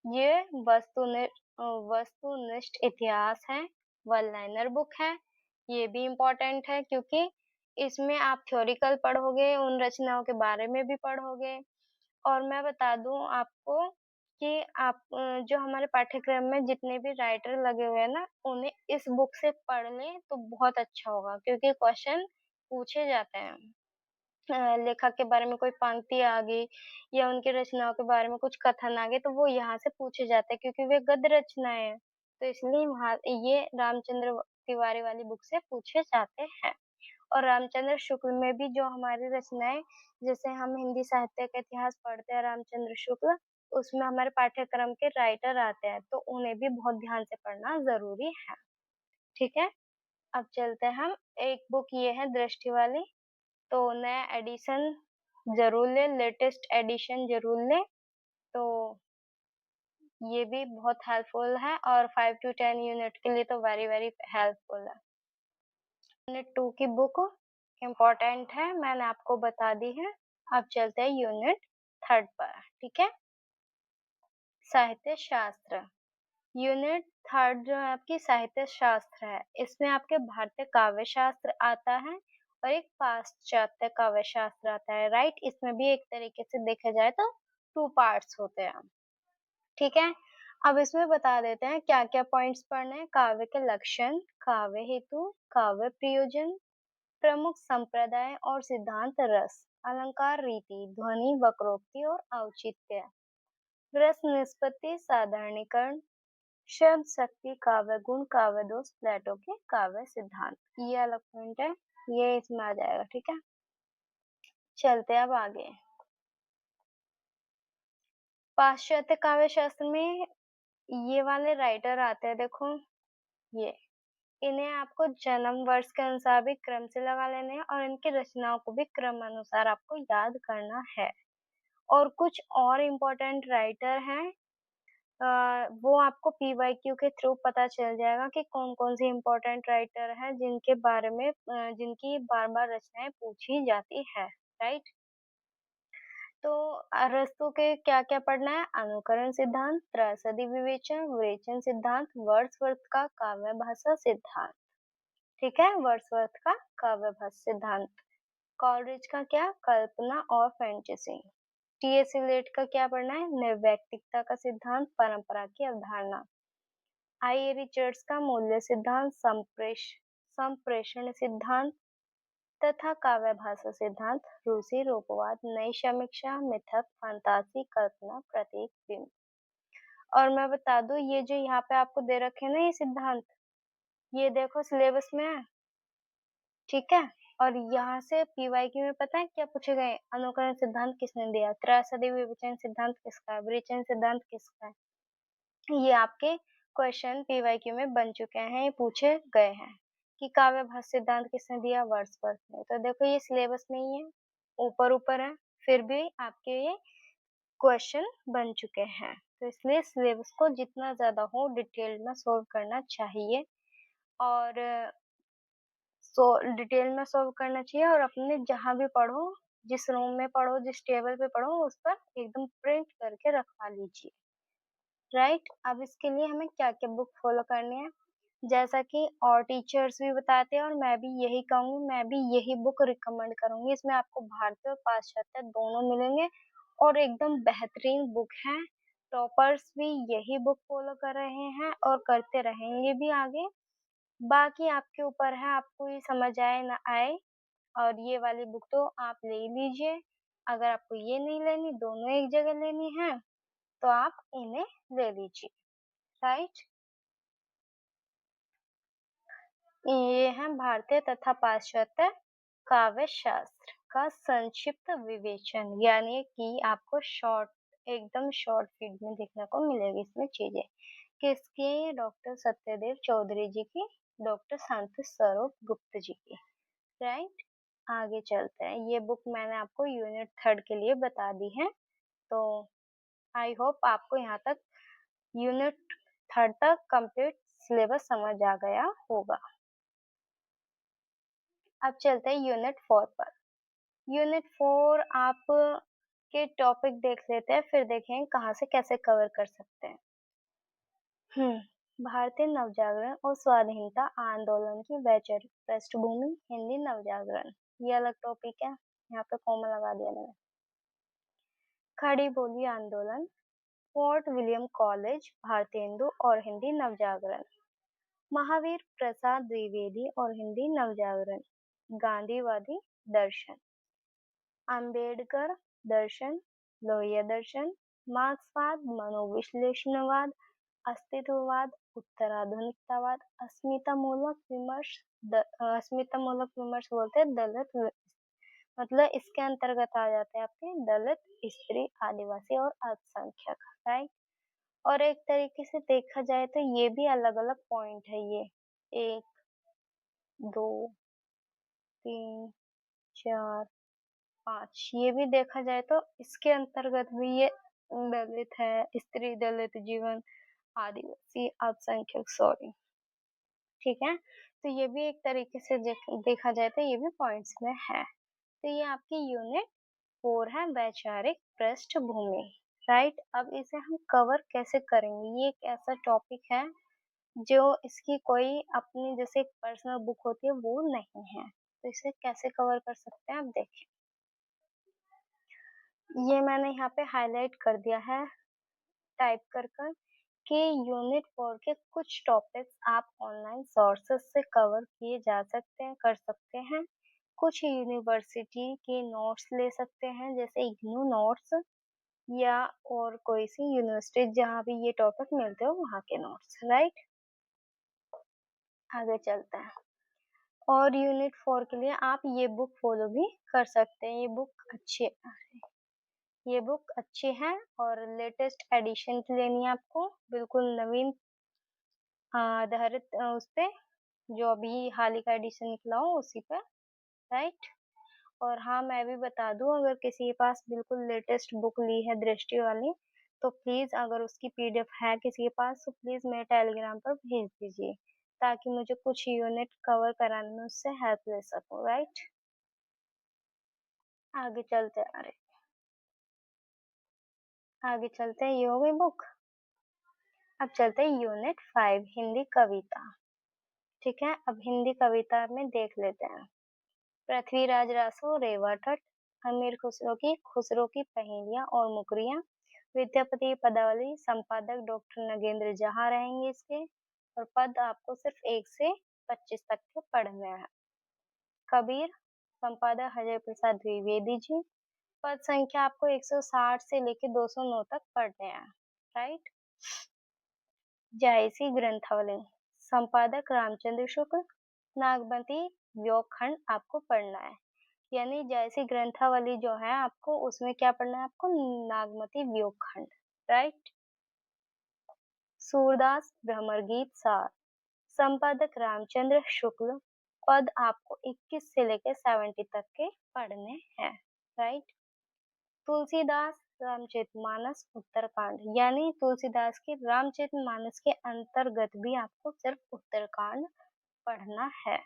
ये वस्तुनिष्ठ वस्तुनिष्ठ इतिहास है, वन लाइनर बुक है। ये भी इम्पोर्टेंट है क्योंकि इसमें आप थ्योरिकल पढ़ोगे, उन रचनाओं के बारे में भी पढ़ोगे। और मैं बता दूँ आपको कि आप जो हमारे पाठ्यक्रम में जितने भी राइटर लगे हुए हैं ना, उन्हें इस बुक से पढ़ लें तो बहुत अच्छा होगा क्योंकि क्वेश्चन पूछे जाते हैं। लेखक के बारे में कोई पंक्ति आ गई या उनकी रचनाओं के बारे में कुछ कथन आ गए तो वो यहाँ से पूछे जाते हैं क्योंकि वे गद्य रचनाएँ हैं। तो इसलिए वहाँ ये रामचंद्र तिवारी वाली बुक से पूछे जाते हैं। और रामचंद्र शुक्ल में भी जो हमारी रचनाएँ जैसे हम हिंदी साहित्य का इतिहास पढ़ते हैं रामचंद्र शुक्ल, उसमें हमारे पाठ्यक्रम के राइटर आते हैं, तो उन्हें भी बहुत ध्यान से पढ़ना ज़रूरी है। ठीक है? अब चलते हैं हम एक बुक ये है दृष्टि वाली, तो नया एडिशन ज़रूर लें, लेटेस्ट एडिशन ज़रूर लें, तो ये भी बहुत हेल्पफुल है और 5 टू 10 यूनिट के लिए तो वेरी हेल्पफुल है। यूनिट 2 की बुक इम्पोर्टेंट है, मैंने आपको बता दी है। अब चलते हैं यूनिट 3 पर, ठीक है? साहित्य शास्त्र। यूनिट 3 जो है आपकी साहित्य शास्त्र है, इसमें आपके भारतीय काव्य शास्त्र आता है और एक पाश्चात्य काव्य शास्त्र आता है, राइट? इसमें भी एक तरीके से देखा जाए तो 2 पार्ट्स होते हैं, ठीक है? अब इसमें बता देते हैं क्या-क्या पॉइंट्स पढ़ने हैं। काव्य के लक्षण, काव्य हेतु, काव्य प्रयोजन, प्रमुख संप्रदाय और सिद्धांत रस, अलंकार रीति, ध्वनि वक्रोक्ति और औचित्य, रस निष्पत्ति साधारणीकरण, शब्द शक्ति काव्य गुण काव्य दोष प्लेटो के काव्य सिद्धांत। ये अलग पॉइंट है, ये इसमें आ जाएगा, ठीक है? चलते अब आगे। पाश्चात्य काव्य शास्त्र में ये वाले राइटर आते हैं, देखो ये। इन्हें आपको जन्म वर्ष के अनुसार भी क्रम से लगा लेने हैं और इनकी रचनाओं को भी क्रम अनुसार आपको याद करना है। और कुछ और इम्पोर्टेंट राइटर हैं, वो आपको पीवाईक्यू के थ्रू पता चल जाएगा कि कौन-कौन सी इम्पोर्टेंट राइटर हैं जिनके बारे में जिनकी बार-बार रचनाएँ पूछी जाती है, राइट? तो अरस्तू के क्या-क्या पढ़ना है? अनुकरण सिद्धांत, त्रासदी विवेचन, विवेचन सिद्धांत, वर्ड्सवर्थ का काव्य भाषा सिद्धांत। ठीक है? वर्ड्सवर्थ का काव्य भाषा सिद्धांत। कॉलरिज का क्या? कल्पना और फैंटेसी। टी.एस. इलियट का क्या पढ़ना है? निर्वैयक्तिकता का सिद्धांत, परंपरा की अवधारणा। आई. रिचर्ड्स का मूल्य सिद्धांत, संप्रेषण सिद्धांत तथा काव्य भाषा सिद्धांत, रूसी रूपवाद, नई समीक्षा, मिथक, फंतासी, कल्पना, प्रतीक, बिंब। और मैं बता दूं ये जो यहाँ पे आपको दे रखे हैं ना ये सिद्धांत, ये देखो सिलेबस में है, ठीक है? और यहाँ से पीवाईक्यू में पता है क्या पूछे गए? अनुकरण सिद्धांत किसने दिया? त्रासदी विवेचन सिद्धांत किसका है? विवेचन सिद्धांत किसका है? ये आपके क्वेश्चन पीवाईक्यू में बन चुके हैं, ये पूछे गए हैं कि काव्य भाषा सिद्धांत किसने दिया? वर्ड्सवर्थ ने। तो देखो ये सिलेबस में ही है, ऊपर है, फिर भी आपके ये क्वेश्चन बन चुके हैं। तो इसलिए सिलेबस को जितना ज़्यादा हो डिटेल में सॉल्व करना चाहिए और डिटेल में सॉल्व करना चाहिए और अपने जहाँ भी पढ़ो, जिस रूम में पढ़ो, जिस टेबल पे पढ़ो, उस पर एकदम प्रिंट करके रखवा लीजिए, राइट? अब इसके लिए हमें क्या-क्या बुक फॉलो करनी है? जैसा कि और टीचर्स भी बताते हैं और मैं भी यही कहूँगी, मैं भी यही बुक रिकमेंड करूँगी। इसमें आपको भारतीय और पाश्चात्य दोनों मिलेंगे और एकदम बेहतरीन बुक है। टॉपर्स भी यही बुक फॉलो कर रहे हैं और करते रहेंगे भी आगे। बाकी आपके ऊपर है, आपको ये समझ आए ना आए और ये वाली बुक तो आप ले ही लीजिए। अगर आपको ये नहीं लेनी, दोनों एक जगह लेनी है, तो आप इन्हें ले लीजिए, राइट? ये है भारतीय तथा पाश्चात्य काव्य शास्त्र का संक्षिप्त विवेचन, यानी कि आपको एकदम शॉर्ट फीड में देखने को मिलेगी इसमें चीजें। किसकी? डॉक्टर सत्यदेव चौधरी जी की, डॉक्टर शांति स्वरूप गुप्त जी की, राइट? आगे चलते हैं। ये बुक मैंने आपको यूनिट 3 के लिए बता दी है, तो आई होप आपको यहाँ तक यूनिट 3 तक कंप्लीट सिलेबस समझ आ गया होगा। अब चलते हैं यूनिट 4 पर। यूनिट 4 आप के टॉपिक देख लेते हैं, फिर देखें कहाँ से कैसे कवर कर सकते हैं। भारतीय नवजागरण और स्वाधीनता आंदोलन की वैचारिक पृष्ठभूमि, हिंदी नवजागरण। ये अलग टॉपिक है, यहाँ पे कॉमा लगा दिया मैंने। खड़ी बोली आंदोलन, फोर्ट विलियम कॉलेज, भारतीय हिंदू और हिंदी नवजागरण। महावीर प्रसाद द्विवेदी और हिंदी नवजागरण। गांधीवादी दर्शन, अंबेडकर दर्शन, लोहिया दर्शन, मार्क्सवाद, मनोविश्लेषणवाद, अस्तित्ववाद, उत्तराधुनिकतावाद, अस्मितामूलक विमर्श बोलते हैं मतलब इसके अंतर्गत आ जाते हैं आपके दलित, स्त्री, आदिवासी और अल्पसंख्यक, राइट। और एक तरीके से देखा जाए तो ये भी अलग अलग पॉइंट है, ये 1 2 3 4 5, ये भी देखा जाए तो इसके अंतर्गत भी ये दलित है, स्त्री, दलित, जीवन, आदिवासी, अल्पसंख्यक, सॉरी, ठीक है। तो ये भी एक तरीके से देखा जाए तो ये भी पॉइंट्स में है। तो ये आपकी यूनिट 4 है, वैचारिक पृष्ठभूमि, राइट। अब इसे हम कवर कैसे करेंगे, ये एक ऐसा टॉपिक है जो इसकी कोई अपनी जैसे एक पर्सनल बुक होती है वो नहीं है, तो इसे कैसे कवर कर सकते हैं आप देखें। ये मैंने यहाँ पे हाईलाइट कर दिया है टाइप कर कि यूनिट 4 के कुछ टॉपिक्स आप ऑनलाइन सोर्सेस से कवर किए जा सकते हैं, कर सकते हैं। कुछ यूनिवर्सिटी के नोट्स ले सकते हैं, जैसे इग्नू नोट्स या और कोई सी यूनिवर्सिटी जहाँ भी ये टॉपिक मिलते हो वहाँ के नोट्स, राइट। आगे चलते हैं। और यूनिट 4 के लिए आप ये बुक फॉलो भी कर सकते हैं, ये बुक अच्छी है और लेटेस्ट एडिशन की लेनी है आपको, बिल्कुल नवीन आधारित उस पे जो अभी हाल ही का एडिशन निकला हो उसी पे, राइट। और हाँ, मैं भी बता दूं, अगर किसी के पास बिल्कुल लेटेस्ट बुक ली है दृष्टि वाली, तो प्लीज अगर उसकी पीडीएफ है किसी के पास तो प्लीज मेरे टेलीग्राम पर भेज दीजिए, ताकि मुझे कुछ यूनिट कवर कराने में उससे हेल्प ले सकूं, राइट। आगे चलते हैं, आगे चलते हैं, ये हो गई बुक। अब चलते हैं यूनिट 5, हिंदी कविता, ठीक है। अब हिंदी कविता में देख लेते हैं। पृथ्वीराज रासो, रेवा ठट, अमीर खुसरो की पहेलियां और मुकरियां, विद्यापति पदावली, संपादक डॉक्टर नगेंद्र जहां रहेंगे इसके, और पद आपको सिर्फ 1 से 25 तक के पढ़ने हैं। कबीर, संपादक अजय प्रसाद द्विवेदी जी, पद संख्या आपको 160 से लेके 209 तक पढ़ने हैं, राइट। जायसी ग्रंथावली, संपादक रामचंद्र शुक्ल, नागमती व्योमखंड आपको पढ़ना है, यानी जायसी ग्रंथावली जो है आपको उसमें क्या पढ़ना है, आपको नागमती व्योमखंड, राइट। सूरदास भ्रमर गीत सार, संपादक रामचंद्र शुक्ल, पद आपको 21 से लेकर 70 तक के पढ़ने हैं, राइट। तुलसीदास रामचरितमानस उत्तरकांड, यानी तुलसीदास की रामचरितमानस के अंतर्गत भी आपको सिर्फ उत्तरकांड पढ़ना है।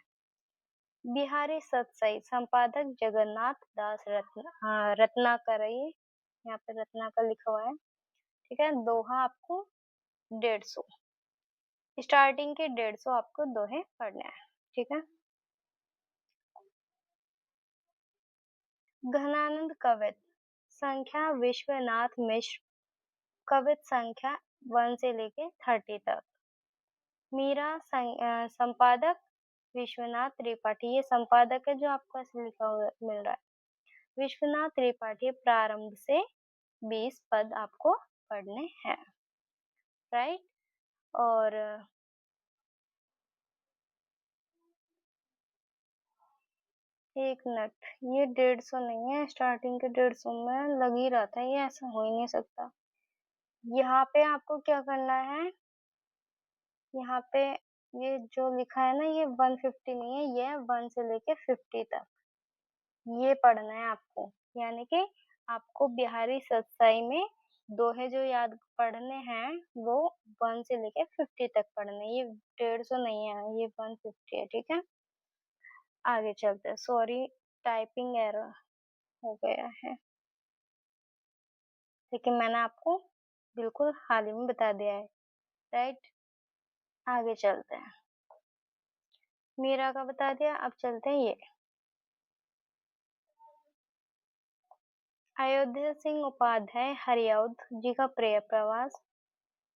बिहारी सतसई, संपादक जगन्नाथ दास रत्नाकर, यहाँ पे रत्नाकर लिखा हुआ है, ठीक है। दोहा आपको 150, स्टार्टिंग के 150 आपको दोहे पढ़ने हैं, ठीक है। घनानंद कवित संख्या, विश्वनाथ मिश्र, कवित संख्या 1 से लेके 30 तक। मीरा संपादक विश्वनाथ त्रिपाठी, ये संपादक है जो आपको ऐसे लिखा हुआ मिल रहा है, विश्वनाथ त्रिपाठी। प्रारंभ से 20 पद आपको पढ़ने हैं, राइट। और एक मिनट, ये 150 नहीं है, स्टार्टिंग के 150 में लग ही रहा था, ये ऐसा हो ही नहीं सकता। यहाँ पे आपको क्या करना है, यहाँ पे ये जो लिखा है ना, ये 150 नहीं है, ये 1 से लेके 50 तक ये पढ़ना है आपको, यानी कि आपको बिहारी सतसाई में दोहे जो याद पढ़ने हैं वो 1 से लेके 50 तक पढ़ने, ये 150 नहीं है, ये 150 है, ठीक है। आगे चलते हैं, सॉरी टाइपिंग एरर हो गया है, लेकिन मैंने आपको बिल्कुल हाल ही में बता दिया है, राइट। आगे चलते हैं। मीरा का बता दिया, अब चलते हैं ये। अयोध्या सिंह उपाध्याय हरिऔध जी का प्रिय प्रवास।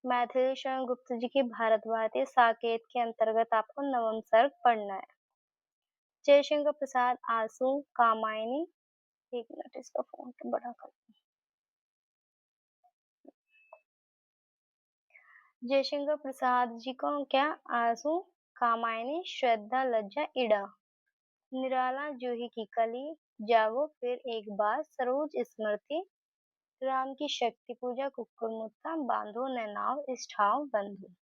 मैथिली शरण गुप्त जी की भारत भारती साकेत के अंतर्गत आपको नवम सर्ग पढ़ना है। जयशंकर प्रसाद आंसू कामायनी। एक मिनट, इसका फॉन्ट बड़ा कर। जयशंकर प्रसाद जी को क्या? आंसू कामायनी श्रद्धा लज्जा इड़ा। निराला जूही की कली। जागो फिर एक बार सरोज स्मृति। राम की शक्ति पूजा कुक्कुर मुत्ता बांधो न नाव इष्ठाव बंधु।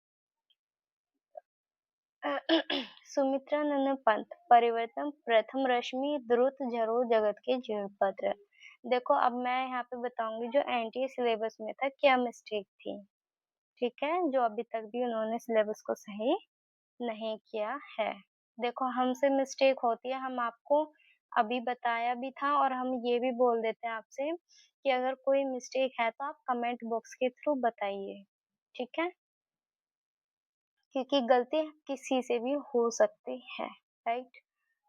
सुमित्रा नंदन पंथ परिवर्तन प्रथम रश्मि द्रुत झरो जगत के जीर्णपत्र। देखो, अब मैं यहाँ पे बताऊंगी जो एनटीए सिलेबस में था क्या मिस्टेक थी। ठीक है, जो अभी तक भी उन्होंने सिलेबस को सही नहीं किया है। देखो, हमसे मिस्टेक होती है, हम आपको अभी बताया भी था और हम ये भी बोल देते हैं आपसे कि अगर कोई मिस्टेक है तो आप कमेंट बॉक्स के थ्रू बताइए। ठीक है, क्योंकि गलती किसी से भी हो सकती है। राइट,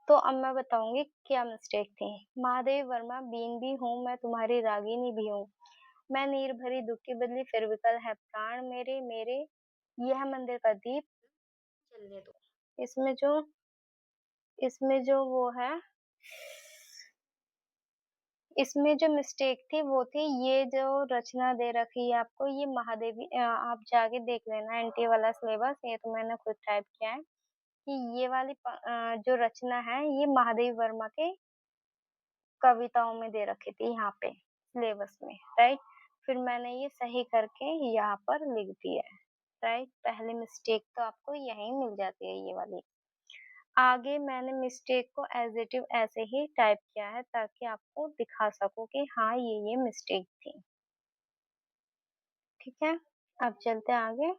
तो अब मैं बताऊंगी क्या मिस्टेक थी। महादेव वर्मा बीन भी हूँ मैं तुम्हारी रागिनी भी हूँ। मैं नीर भरी दुख की बदली फिर विकल है प्राण मेरे मेरे। यह मंदिर का दीप जलने दो। इसमें जो वो है, इसमें जो मिस्टेक थी वो थी ये जो रचना दे रखी है आपको, ये महादेवी आप जाके देख लेना एनटीए वाला सिलेबस, ये तो मैंने खुद टाइप किया है कि ये वाली जो रचना है ये महादेवी वर्मा के कविताओं में दे रखी थी यहाँ पे सिलेबस में। राइट, फिर मैंने ये सही करके यहाँ पर लिख दिया है। राइट, पहली मिस्टेक तो आपको यहीं मिल जाती है ये वाली। आगे मैंने मिस्टेक को एज इट इज ऐसे ही टाइप किया है ताकि आपको दिखा सकूं कि हाँ ये मिस्टेक थी। ठीक है, अब चलते हैं आगे।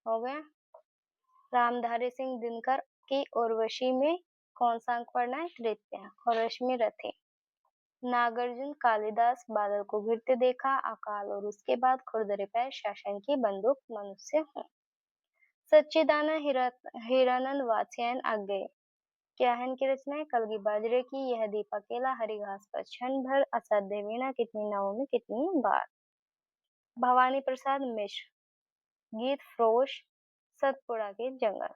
हो गया। रामधारी सिंह दिनकर की उर्वशी में कौन सा अंक पढ़ना है? तृतीय। और रश्मि रथे। नागार्जुन कालिदास बादल को गिरते देखा अकाल और उसके बाद खुरदरे पैर शासन की बंदूक मनुष्य हूँ। सच्चिदानंद हिरानंद वात्स्यायन आज्ञे। क्या है इनकी रचनाएं? कलगी बाजरे की, यह दीप अकेला, हरी घास पर क्षण भर, असाध्य वीणा, कितनी नावों में कितनी बार। भवानी प्रसाद मिश्र। गीत फरोश, सतपुड़ा के जंगल।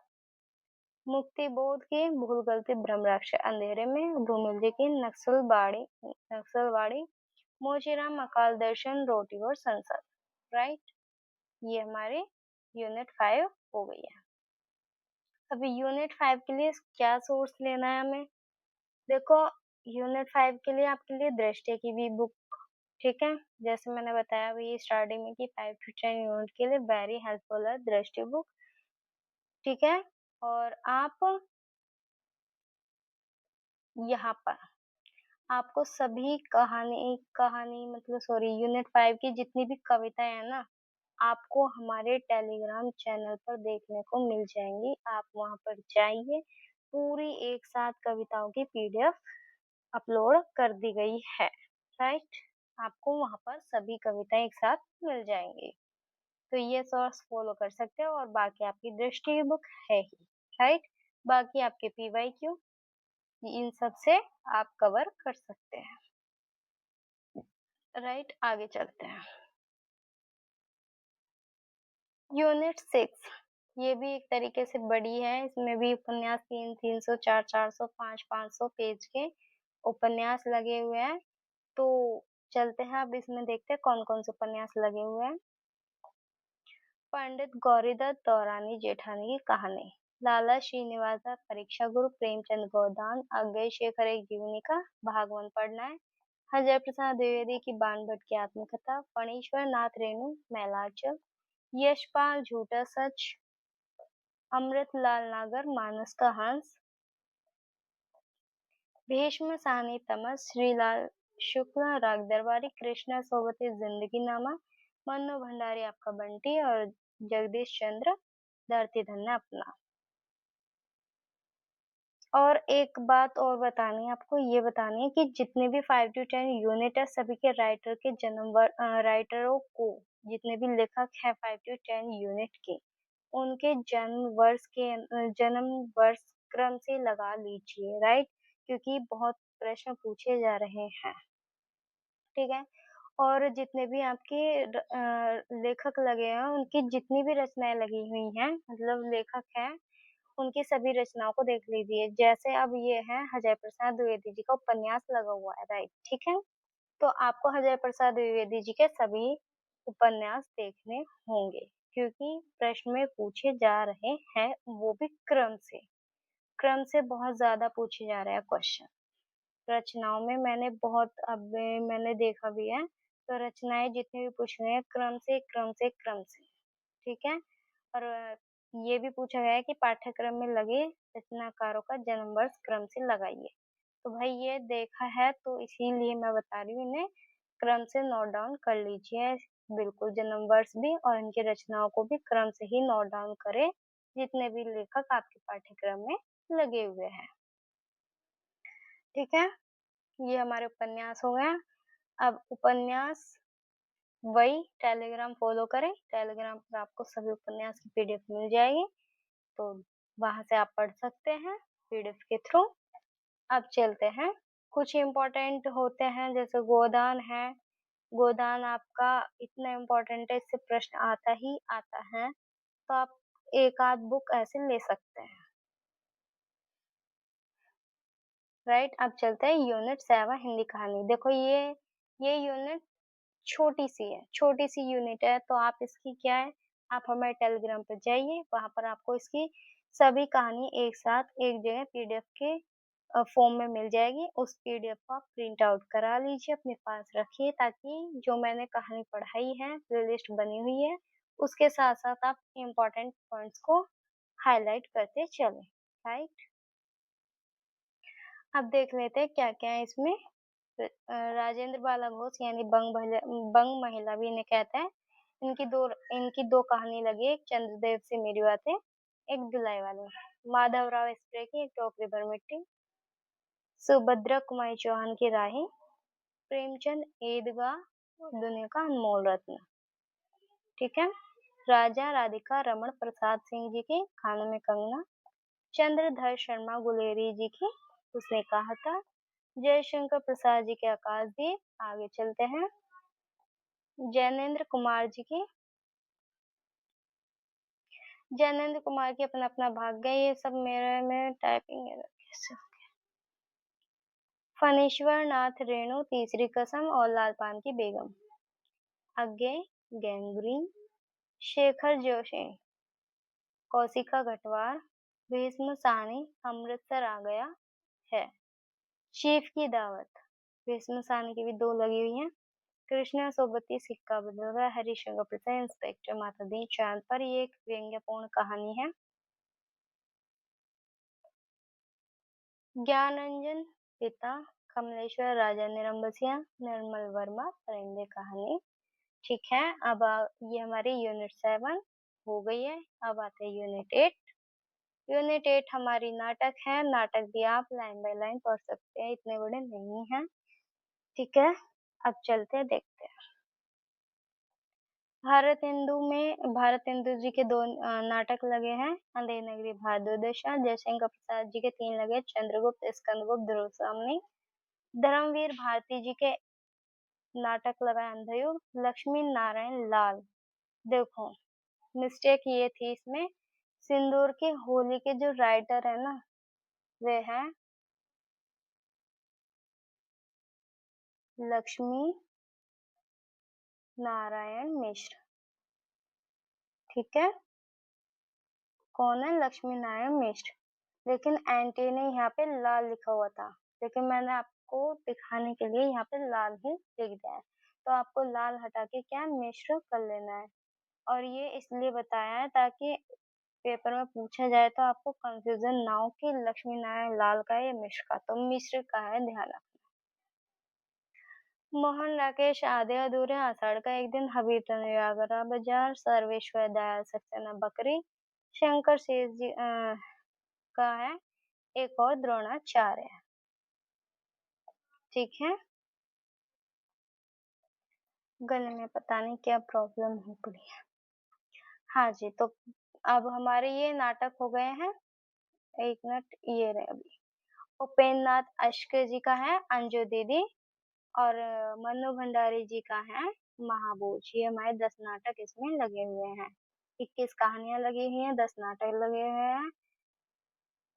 मुक्ति बोध की, भूल गलती भ्रम राक्षस अंधेरे में, धूमिल जी की नक्सलवाड़ी, मोचीराम अकाल दर्शन, रोटी और संसद। राइट, ये हमारी यूनिट 5 हो गई है। अभी यूनिट 5 के लिए क्या सोर्स लेना है हमें? देखो, यूनिट 5 के लिए आपके लिए दृष्टि की भी बुक, ठीक है, जैसे मैंने बताया अभी स्टार्टिंग में कि 5 to 10 यूनिट के लिए वेरी हेल्पफुल है दृष्टि बुक। ठीक है, और आप यहाँ पर आपको सभी कहानी कहानी मतलब सॉरी यूनिट 5 की जितनी भी कविताएं है ना, आपको हमारे टेलीग्राम चैनल पर देखने को मिल जाएंगी। आप वहां पर जाइए, पूरी एक साथ कविताओं की पीडीएफ अपलोड कर दी गई है। राइट, आपको वहां पर सभी कविताएं एक साथ मिल जाएंगी, तो ये सोर्स फॉलो कर सकते हो। और बाकी आपकी दृष्टि की बुक है ही। राइट, बाकी आपके पीवाईक्यू इन सब से आप कवर कर सकते हैं। राइट, आगे चलते हैं। यूनिट 6, ये भी एक तरीके से बड़ी है, इसमें भी उपन्यास 300, 400, 400, 500 पेज के उपन्यास लगे हुए हैं। तो चलते हैं, अब इसमें देखते हैं कौन कौन से उपन्यास लगे हुए हैं। पंडित गौरीदत्त दौरानी जेठानी की कहानी, लाला श्रीनिवासा परीक्षा गुरु प्रेमचंद गोदान अज्ञे शेखर एक जीवनी का भाग 1 पढ़ना है। हजर प्रसाद द्विवेदी की बाण भट्ट की आत्मकथा, फणीश्वर नाथ रेणु मैलाचल, यशपाल झूठा सच, अमृतलाल नागर मानस का हंस, भीष्म साहनी तमस, श्रीलाल शुक्ला राग दरबारी, कृष्णा सोबती जिंदगी नामा, मन्नू भंडारी आपका बंटी और जगदीश चंद्र धरती धन्य अपना। और एक बात और बतानी है आपको, ये बतानी है कि जितने भी 5 to 10 यूनिट है सभी के राइटर के राइटरों को, जितने भी लेखक हैं 5 to 10 यूनिट के, उनके जन्म वर्ष क्रम से लगा लीजिए, राइट? क्योंकि बहुत प्रश्न पूछे जा रहे हैं, ठीक है? और जितने भी आपके लेखक लगे हैं, उनकी जितनी भी रचनाएँ लगी हुई हैं, मतलब लेखक हैं, उनकी सभी रचनाओं को देख लीजिए। जैसे अब ये है हज़ार प्रसाद द्विवेदी जी का उपन्यास लगा हुआ है, राइट, ठीक है? तो आपको हज़ार प्रसाद द्विवेदी जी के सभी उपन्यास देखने होंगे, क्योंकि प्रश्न में पूछे जा रहे हैं, वो भी क्रम से। क्रम से बहुत ज़्यादा पूछे जा रहे हैं क्वेश्चन। रचनाओं में मैंने देखा भी है, तो रचनाएँ जितनी भी पूछ रहे हैं क्रम से, ठीक है? और ये भी पूछा गया है कि पाठ्यक्रम में लगे रचनाकारों का जन्म वर्ष क्रम से लगाइए। तो भाई ये देखा है तो इसीलिए मैं बता रही हूँ इन्हें क्रम से नोट डाउन कर लीजिए। बिल्कुल जन्म वर्ष भी और इनकी रचनाओं को भी क्रम से ही नोट डाउन करें, जितने भी लेखक आपके पाठ्यक्रम में लगे हुए हैं। ठीक है? ये हमारे उपन्यास हो गए। अब उपन्यास वही टेलीग्राम फॉलो करें, टेलीग्राम पर आपको सभी उपन्यास की पीडीएफ मिल जाएगी, तो वहाँ से आप पढ़ सकते हैं पीडीएफ के थ्रू। अब चलते हैं, कुछ इम्पोर्टेंट होते हैं जैसे गोदान है, गोदान आपका इतना इम्पोर्टेंट है, इससे प्रश्न आता ही आता है, तो आप एक आध बुक ऐसे ले सकते हैं, राइट? अब चलते हैं यूनिट 7 हिंदी कहानी। देखो ये यूनिट छोटी-सी है, छोटी-सी यूनिट है, तो आप इसकी क्या है, आप हमारे टेलीग्राम पे जाइए, वहाँ पर आपको इसकी सभी कहानी एक साथ एक जगह पीडीएफ के फॉर्म में मिल जाएगी। उस पीडीएफ को आप प्रिंट आउट करा लीजिए, अपने पास रखिए, ताकि जो मैंने कहानी पढ़ाई है, प्लेलिस्ट बनी हुई है, उसके साथ-साथ आप इम्पोर्टेंट पॉइंट्स को हाइलाइट करते चलें, राइट? अब देख लेते हैं क्या-क्या है इसमें। राजेंद्र बाला घोष यानी बंग महिला भी इन्हें कहते हैं। इनकी दो कहानी लगी है, एक चंद्रदेव से मेरी बातें, एक धुलाई वाली। माधवराव स्प्रे की एक टोकरी भर मिट्टी, सुभद्रा कुमारी चौहान की राही, प्रेमचंद ईदगाह दुनिया का अनमोल रत्न, ठीक है? राजा राधिका रमण प्रसाद सिंह जी की खानों में कंगना, चंद्रधर शर्मा गुलेरी जी की उसने कहा था, जयशंकर प्रसाद जी के आकाशदीप। आगे चलते हैं, जैनेन्द्र कुमार जी की, जैनेन्द्र कुमार की अपना अपना भाग्य, ये सब मेरे में टाइपिंग एरर कैसे हो गया? फणीश्वर नाथ रेणु तीसरी कसम और लाल पान की बेगम, अज्ञे गैंग्रीन, शेखर जोशी, कौशिका घटवार, भीष्म साहनी अमृतसर आ गया है, चीफ की दावत, भीष्म साहनी की भी दो लगी हुई हैं, कृष्णा सोबती सिक्का बदल गया, हरिशंकर प्रसाद इंस्पेक्टर माता दी चांद पर, ये एक व्यंग्यपूर्ण कहानी है। ज्ञानरंजन पिता, कमलेश्वर राजा निरंबसिया, निर्मल वर्मा परिंदे कहानी, ठीक है? ये हमारी यूनिट 7 हो गई है। अब आते हैं यूनिट 8। यूनिट 8 हमारी नाटक है, नाटक भी आप लाइन बाय लाइन पढ़ सकते हैं, इतने बड़े नहीं हैं, ठीक है? अब चलते हैं, देखते हैं। भारत हिंदू जी के दो नाटक लगे हैं, अंधेरी नगरी भारदुर्दशा, जयशंकर प्रसाद जी के 3 लगे, चंद्रगुप्त, स्कंदगुप्त, ध्रुव सामनी, धर्मवीर भारती जी के नाटक लगा है अंधयुग, लक्ष्मी नारायण लाल। देखो मिस्टेक ये थी इसमें, सिंदूर की होली के जो राइटर है ना, वे है लक्ष्मी नारायण मिश्र, ठीक है? कौन है? लक्ष्मी नारायण मिश्र। लेकिन एंटी ने यहाँ पे लाल लिखा हुआ था, लेकिन मैंने आपको दिखाने के लिए यहाँ पे लाल ही लिख दिया है, तो आपको लाल हटा के क्या मिश्र कर लेना है। और ये इसलिए बताया है ताकि पेपर में पूछा जाए तो आपको कंफ्यूजन ना हो कि लक्ष्मी नारायण लाल का है या मिश्र का, तो मिश्र का है, ध्यान रखना। मोहन राकेश आधे अधूरे, आषाढ़ का एक दिन, हबीब तनयागरा बाजार, सर्वेश्वर दयाल सक्सेना बकरी, शंकर शेष जी का है एक और द्रोणाचार्य, ठीक है? गले में पता नहीं क्या प्रॉब्लम हो पड़ी है। हाँ जी, तो अब हमारे ये नाटक हो गए हैं। एक मिनट, ये रहे अभी। उपेंद्र नाथ अश्क जी का है अंजू दीदी, और मन्नू भंडारी जी का है महाबोझ। ये हमारे 10 नाटक इसमें लगे हुए हैं। 21 कहानियां लगी हुई हैं, 10 नाटक लगे हुए हैं।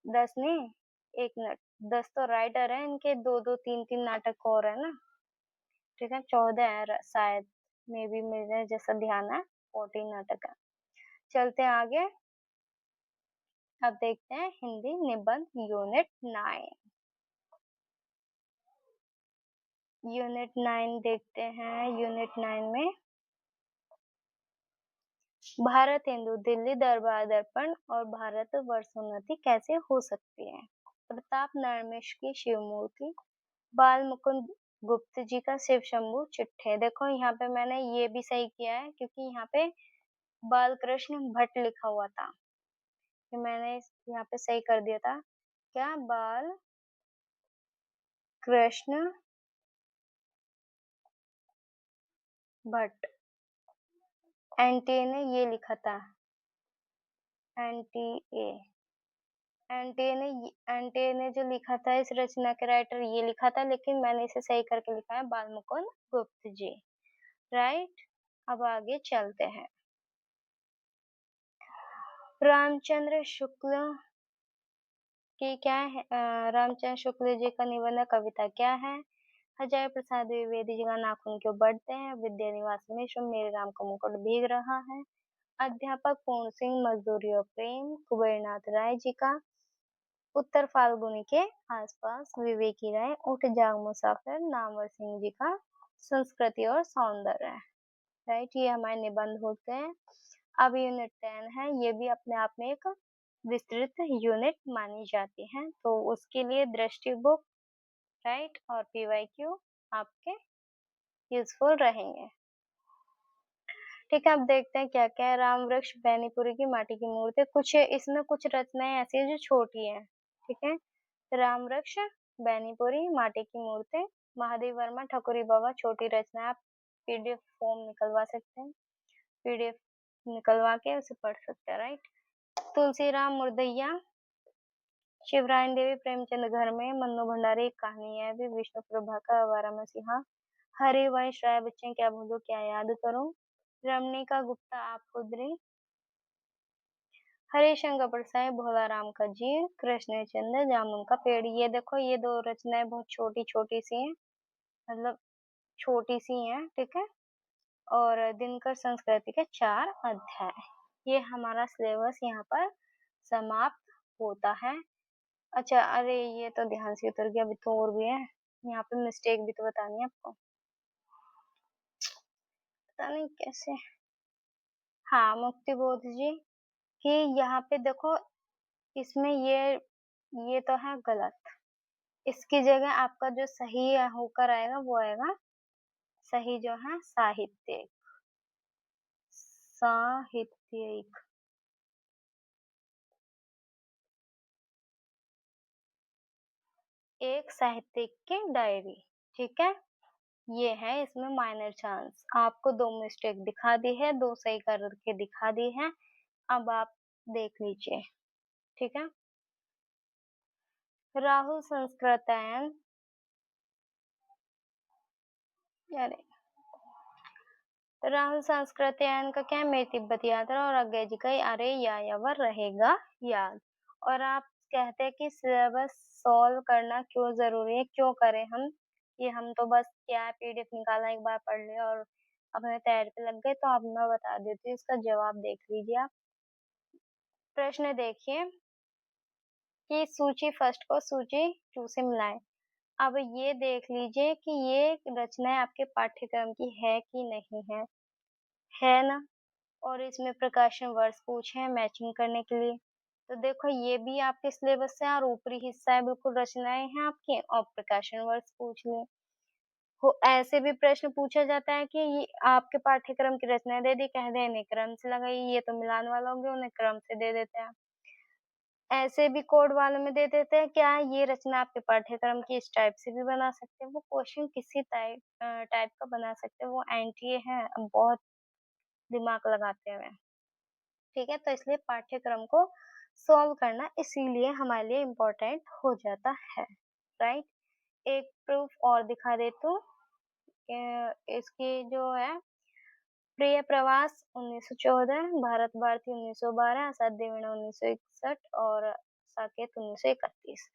10 नहीं, एक मिनट, 10 तो राइटर है इनके, दो दो तीन तीन नाटक और है ना। ठीक है, 14 है शायद, मे बी, मेरे जैसा ध्यान है 14 नाटक है। चलते हैं आगे। अब देखते हैं हिंदी निबंध यूनिट 9। यूनिट 9 देखते हैं। यूनिट 9 में भारतेंदु, दिल्ली दरबार दर्पण और भारत वर्षोन्नति कैसे हो सकती है। प्रताप नरमेश की शिव मूर्ति, बाल मुकुंद गुप्त जी का शिव शंभू चिट्ठे। देखो यहाँ पे मैंने ये भी सही किया है, क्योंकि यहाँ पे बाल कृष्ण भट्ट लिखा हुआ था, कि मैंने यहाँ पे सही कर दिया था। क्या, बाल कृष्ण भट्ट, एनटीए ने ये लिखा था। एनटीए एनटीए ने जो लिखा था, इस रचना के राइटर ये लिखा था, लेकिन मैंने इसे सही करके लिखा है बाल मुकुंद गुप्त जी। राइट, अब आगे चलते हैं। रामचंद्र शुक्ल की क्या है, रामचंद्र शुक्ल जी का निबंध कविता क्या है। हजार प्रसाद द्विवेदी जी का नाखून क्यों बढ़ते हैं। विद्या निवास मिश्र, मेरे राम का मुकुट भीग रहा है। अध्यापक पूर्ण सिंह, मजदूरी और प्रेम, कुबेरनाथ राय जी का उत्तर फाल्गुनी के आसपास, विवेकी राय, उठ जाग मुसाफिर, नामवर सिंह जी का संस्कृति और सौंदर्य। राइट, ये हमारे निबंध होते हैं। अब यूनिट 10 है, ये भी अपने आप में एक विस्तृत यूनिट मानी जाती है, तो उसके लिए दृष्टि बुक, राइट, और पीवाईक्यू आपके यूजफुल रहेंगे। ठीक है, अब देखते हैं क्या क्या है। राम वृक्ष, बैनीपुरी की माटी की मूर्ति, कुछ इसमें कुछ रचनाएं ऐसी है जो छोटी है। ठीक है, राम वृक्ष, बैनीपुरी, माटी की मूर्ति, महादेव वर्मा, ठकुरी बाबा, छोटी रचना। आप पीडीएफ फॉर्म निकलवा सकते हैं, पीडीएफ निकलवा के उसे पढ़ सकते हैं। राइट, तुलसीराम मुर्दैया, शिवरायन देवी, प्रेमचंद घर में, मन्नू भंडारी, एक कहानी है भी, विष्णु प्रभाकर, आवारा मसीहा, हरिवंश राय बच्चन, क्या भूलो क्या याद करूं, रमणिका गुप्ता, आप खुदरी, हरिशंकर प्रसाद, भोला राम का जीव, कृष्ण चंद्र, जामुन का पेड़। ये देखो, ये दो रचनाएं बहुत छोटी छोटी सी हैं, मतलब छोटी सी हैं। ठीक है, और दिनकर संस्कृति के 4 अध्याय। ये हमारा सिलेबस यहाँ पर समाप्त होता है। अच्छा, अरे ये तो ध्यान से उतर गया, अभी तो और भी है। यहाँ पे मिस्टेक भी तो बतानी है आपको, पता नहीं कैसे। हाँ, मुक्ति बोध जी कि यहाँ पे देखो, इसमें ये तो है गलत। इसकी जगह आपका जो सही होकर आएगा वो आएगा, सही जो है साहित्यिक, साहित्यिक। एक साहित्यिक की डायरी। ठीक है, ये है इसमें माइनर चांस। आपको 2 मिस्टेक दिखा दी है, 2 सही करके दिखा दी है। अब आप देख लीजिए। ठीक है, राहुल संस्कृतायन, अरे राहुल संस्कृतायन का क्या है, मेरी तिब्बत यात्रा और अज्ञा जी का अरे यायावर रहेगा याद। और आप कहते हैं कि सिलेबस सॉल्व करना क्यों जरूरी है, क्यों करें हम ये, हम तो बस क्या है, पीडीएफ निकाला, एक बार पढ़ लिया और अपने तैयारी पे लग गए। तो अब मैं बता देती हूँ, इसका जवाब देख लीजिए आप। प्रश्न देखिए कि सूची फर्स्ट को सूची 2 से मिलाएं। अब ये देख लीजिए कि ये रचनाएं आपके पाठ्यक्रम की है कि नहीं है ना। और इसमें प्रकाशन वर्ष पूछे हैं मैचिंग करने के लिए। तो देखो, ये भी आपके सिलेबस से, और ऊपरी हिस्सा है बिल्कुल रचनाएं हैं आपकी, और प्रकाशन वर्ष पूछ लिए। हो ऐसे भी प्रश्न पूछा जाता है कि ये आपके पाठ्यक्रम की रचनाएं दे दी, कह दे इन्हें क्रम से लगाइए, ये तो मिलान वाला हो गया, उन्हें क्रम से दे देते हैं। ऐसे भी कोड वालों में दे देते हैं क्या, ये रचना आपके पाठ्यक्रम की इस टाइप से भी बना सकते हैं। वो क्वेश्चन किसी टाइप का बना सकते हैं, वो एनटीए है, बहुत दिमाग लगाते हुए। ठीक है? तो इसलिए पाठ्यक्रम को सॉल्व करना इसीलिए हमारे लिए इम्पोर्टेंट हो जाता है, राइट? एक प्रूफ और दिखा देती हूँ। इसकी जो है प्रिय प्रवास 1914, भारत भारती 1912, असाध्य वीणा 1961 और साकेत 1931।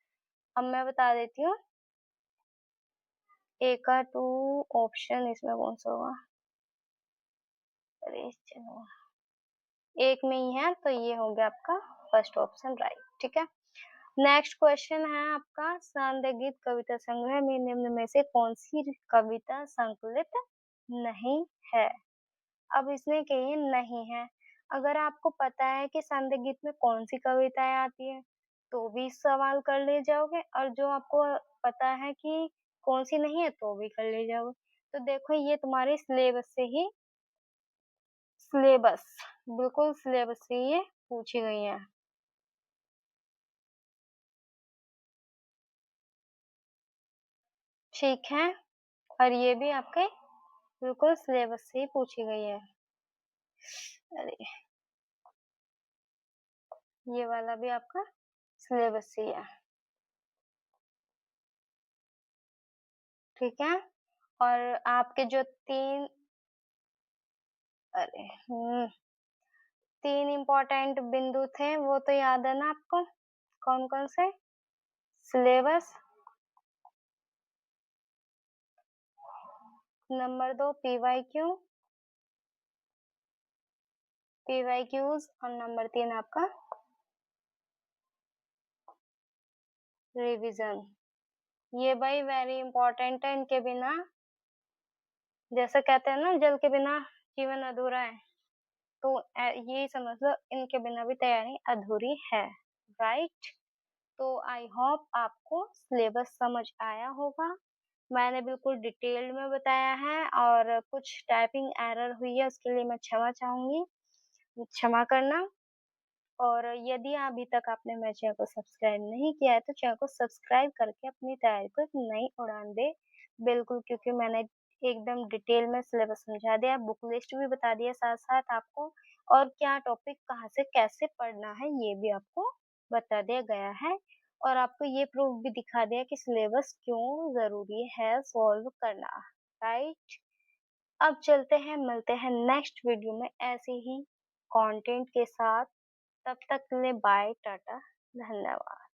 अब मैं बता देती हूँ ए का 2 ऑप्शन इसमें कौन सा होगा? अरे चलो एक में ही है तो ये हो गया आपका फर्स्ट ऑप्शन राइट, ठीक है। नेक्स्ट क्वेश्चन है आपका शारदीय गीत कविता संग्रह में निम्न में से कौन सी कविता संकलित नहीं है? अब इसमें कहिए नहीं है। अगर आपको पता है कि शारदीय गीत में कौन सी कविताएं आती है तो भी सवाल कर ले जाओगे, और जो आपको पता है कि कौन सी नहीं है तो भी कर ले जाओगे। तो देखो ये तुम्हारे सिलेबस से ही सिलेबस बिल्कुल सिलेबस से ये पूछी गई है। ठीक है, और ये भी आपके बिल्कुल सिलेबस से ही पूछी गई है। अरे ये वाला भी आपका सिलेबस से ही है, ठीक है। और आपके जो अरे 3 इम्पोर्टेंट बिंदु थे वो तो याद है ना आपको? कौन कौन से? सिलेबस, नंबर 2 पीवाईक्यूज और नंबर 3 आपका रिवीजन। ये भाई वेरी इंपॉर्टेंट है, इनके बिना जैसे कहते हैं ना जल के बिना जीवन अधूरा है, तो ये समझ लो इनके बिना भी तैयारी अधूरी है, राइट? तो आई होप आपको सिलेबस समझ आया होगा। मैंने बिल्कुल डिटेल्ड में बताया है, और कुछ टाइपिंग एरर हुई है उसके लिए मैं क्षमा चाहूंगी, क्षमा करना। और यदि अभी तक आपने मेरे चैनल को सब्सक्राइब नहीं किया है तो चैनल को सब्सक्राइब करके अपनी तैयारी को एक नई उड़ान दे बिल्कुल, क्योंकि मैंने एकदम डिटेल में सिलेबस समझा दिया, बुक लिस्ट भी बता दिया साथ साथ आपको, और क्या टॉपिक कहाँ से कैसे पढ़ना है ये भी आपको बता दिया गया है, और आपको ये प्रूफ भी दिखा दिया कि सिलेबस क्यों जरूरी है सॉल्व करना, राइट? अब चलते हैं, मिलते हैं नेक्स्ट वीडियो में ऐसे ही कंटेंट के साथ। तब तक के लिए बाय टाटा, धन्यवाद।